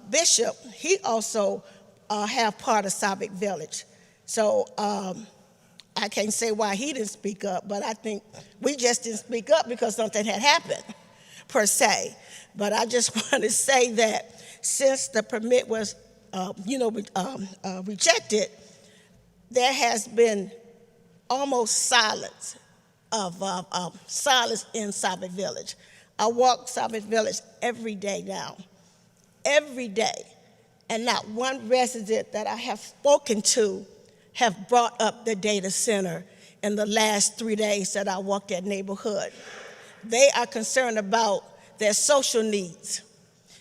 Bishop, he also have part of Savick Village. So I can't say why he didn't speak up, but I think we just didn't speak up because something had happened, per se. But I just want to say that since the permit was, rejected, there has been almost silence silence in Savick Village. I walk Savick Village every day now, every day, and not one resident that I have spoken to have brought up the data center in the last 3 days that I walked that neighborhood. They are concerned about their social needs,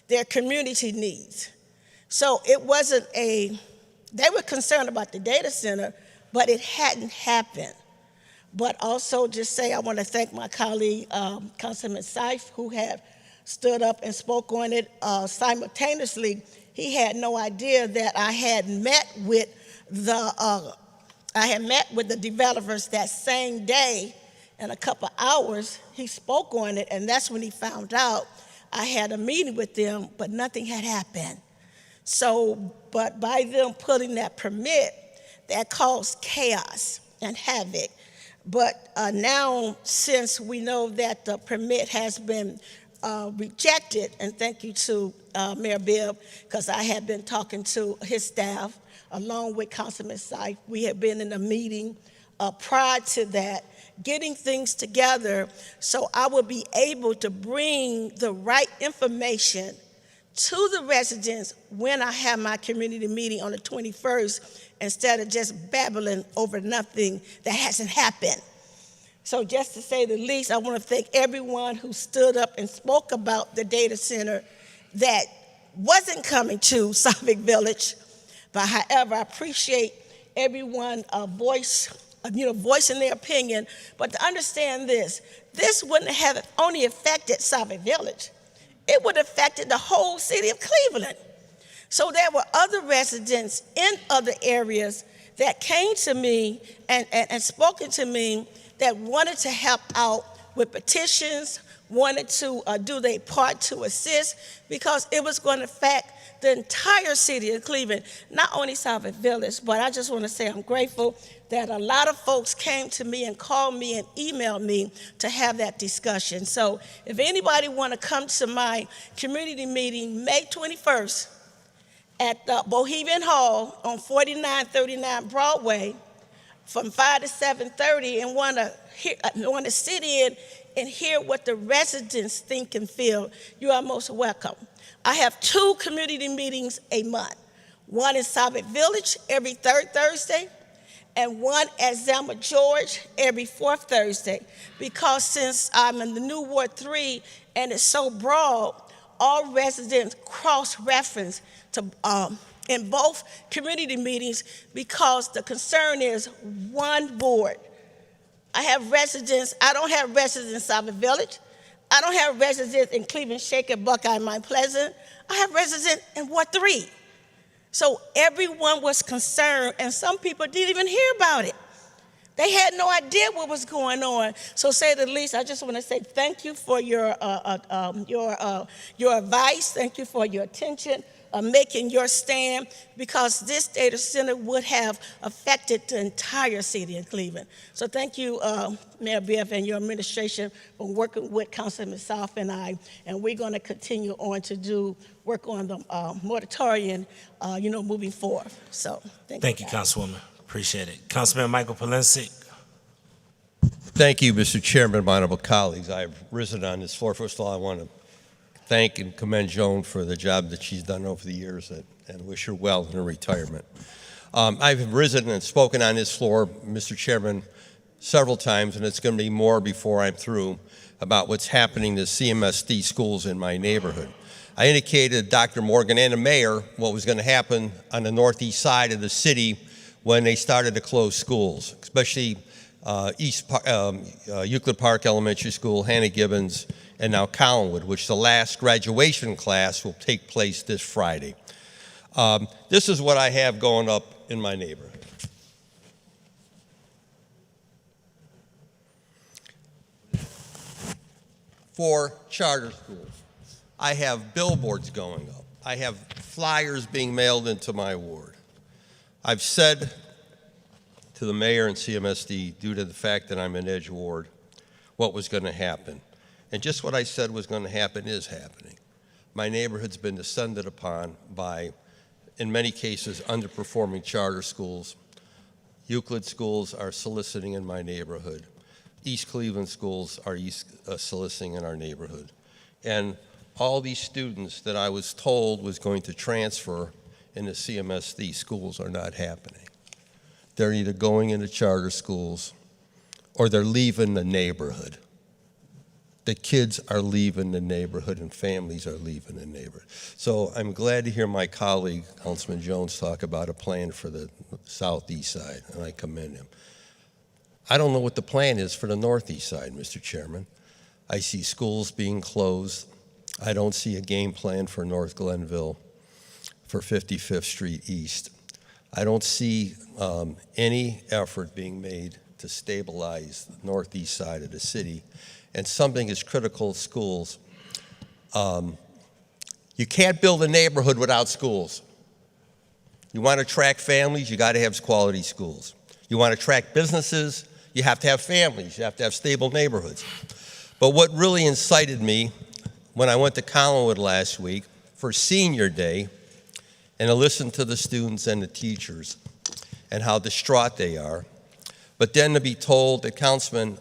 their community needs. So it wasn't they were concerned about the data center, but it hadn't happened. But also just say I want to thank my colleague, Councilman Seif, who had stood up and spoke on it. Simultaneously, he had no idea that I had met with the developers that same day. In a couple hours, he spoke on it, and that's when he found out I had a meeting with them, but nothing had happened. So, but by them putting that permit, that caused chaos and havoc. But now, since we know that the permit has been rejected, and thank you to Mayor Bibb, because I had been talking to his staff, along with Councilman Seif. We had been in a meeting prior to that, getting things together so I would be able to bring the right information to the residents when I have my community meeting on the 21st, instead of just babbling over nothing that hasn't happened. So just to say the least, I want to thank everyone who stood up and spoke about the data center that wasn't coming to Savick Village. But however, I appreciate everyone voicing their opinion. But to understand this wouldn't have only affected Savick Village. It would have affected the whole city of Cleveland. So there were other residents in other areas that came to me and spoken to me that wanted to help out with petitions, wanted to do their part to assist, because it was going to affect the entire city of Cleveland, not only Savick Village. But I just want to say I'm grateful that a lot of folks came to me and called me and emailed me to have that discussion. So if anybody want to come to my community meeting May 21st at the Bohemian Hall on 4939 Broadway from 5 to 7:30 and want to sit in and hear what the residents think and feel, you are most welcome. I have 2 community meetings a month. One in Savick Village every 3rd Thursday, and one at Zelma George every 4th Thursday. Because since I'm in the new Ward 3 and it's so broad, all residents cross-reference to in both community meetings, because the concern is one board. I have residents, I don't have residents in Savick Village. I don't have residents in Cleveland, Shaker, Buckeye, Mount Pleasant. I have residents in Ward 3. So everyone was concerned, and some people didn't even hear about it. They had no idea what was going on. So say the least, I just want to say thank you for your advice. Thank you for your attention. making your stand, because this data center would have affected the entire city of Cleveland. So thank you, Mayor Biff and your administration for working with Councilman South and I, and we're going to continue on to do work on the moratorium, moving forward. So Thank you, Councilwoman. Appreciate it. Councilman Michael Polensek. Thank you, Mr. Chairman, my honorable colleagues. I've risen on this floor. First of all, I want to thank and commend Joan for the job that she's done over the years and wish her well in her retirement. I've risen and spoken on this floor, Mr. Chairman, several times, and it's going to be more before I'm through, about what's happening to CMSD schools in my neighborhood. I indicated to Dr. Morgan and the mayor what was going to happen on the northeast side of the city when they started to close schools, especially Euclid Park Elementary School, Hannah Gibbons, and now Collinwood, which the last graduation class will take place this Friday. This is what I have going up in my neighborhood. For charter schools, I have billboards going up. I have flyers being mailed into my ward. I've said to the mayor and CMSD, due to the fact that I'm in Edge Ward, what was going to happen. And just what I said was going to happen is happening. My neighborhood's been descended upon by, in many cases, underperforming charter schools. Euclid schools are soliciting in my neighborhood. East Cleveland schools are soliciting in our neighborhood. And all these students that I was told was going to transfer into CMSD schools are not happening. They're either going into charter schools or they're leaving the neighborhood. The kids are leaving the neighborhood and families are leaving the neighborhood. So I'm glad to hear my colleague, Councilman Jones, talk about a plan for the southeast side, and I commend him. I don't know what the plan is for the northeast side, Mr. Chairman. I see schools being closed. I don't see a game plan for North Glenville, for 55th Street East. I don't see any effort being made to stabilize the northeast side of the city. And something as critical as schools, you can't build a neighborhood without schools. You want to attract families, you got to have quality schools. You want to attract businesses, you have to have families, you have to have stable neighborhoods. But what really incited me when I went to Collinwood last week for Senior Day, and I listened to the students and the teachers and how distraught they are, but then to be told that, Councilman,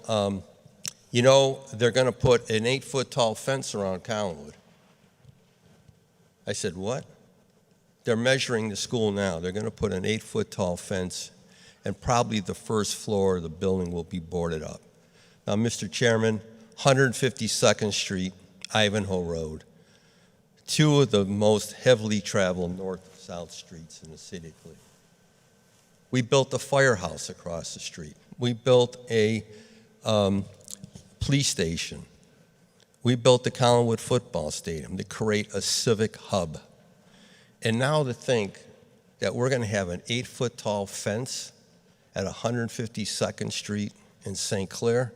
they're going to put an 8-foot-tall fence around Collinwood. I said, what? They're measuring the school now. They're going to put an 8-foot-tall fence, and probably the first floor of the building will be boarded up. Now, Mr. Chairman, 152nd Street, Ivanhoe Road, two of the most heavily traveled north-south streets in the city of Cleveland. We built a firehouse across the street. We built a police station. We built the Collinwood football stadium to create a civic hub. And now to think that we're going to have an 8-foot-tall fence at 152nd Street in St. Clair,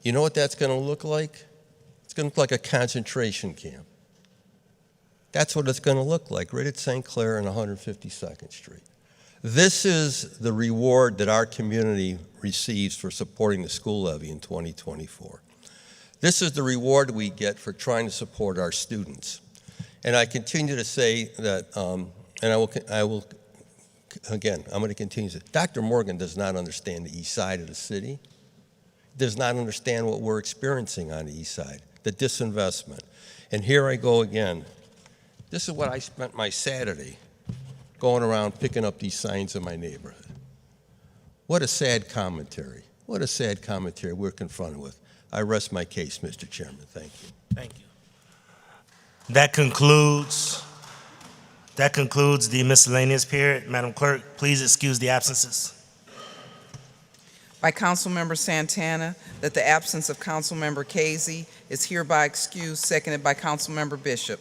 you know what that's going to look like? It's going to look like a concentration camp. That's what it's going to look like, right at St. Clair and 152nd Street. This is the reward that our community receives for supporting the school levy in 2024. This is the reward we get for trying to support our students. And I continue to say that, and I will, again, I'm going to continue to say, Dr. Morgan does not understand the east side of the city, does not understand what we're experiencing on the east side, the disinvestment. And here I go again. This is what I spent my Saturday going around picking up these signs in my neighborhood. What a sad commentary. What a sad commentary we're confronted with. I rest my case, Mr. Chairman. Thank you. Thank you. That concludes the miscellaneous period. Madam Clerk, please excuse the absences. By Councilmember Santana, that the absence of Councilmember Casey is hereby excused, seconded by Councilmember Bishop.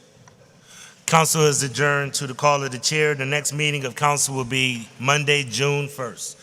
Council is adjourned to the call of the chair. The next meeting of council will be Monday, June 1st.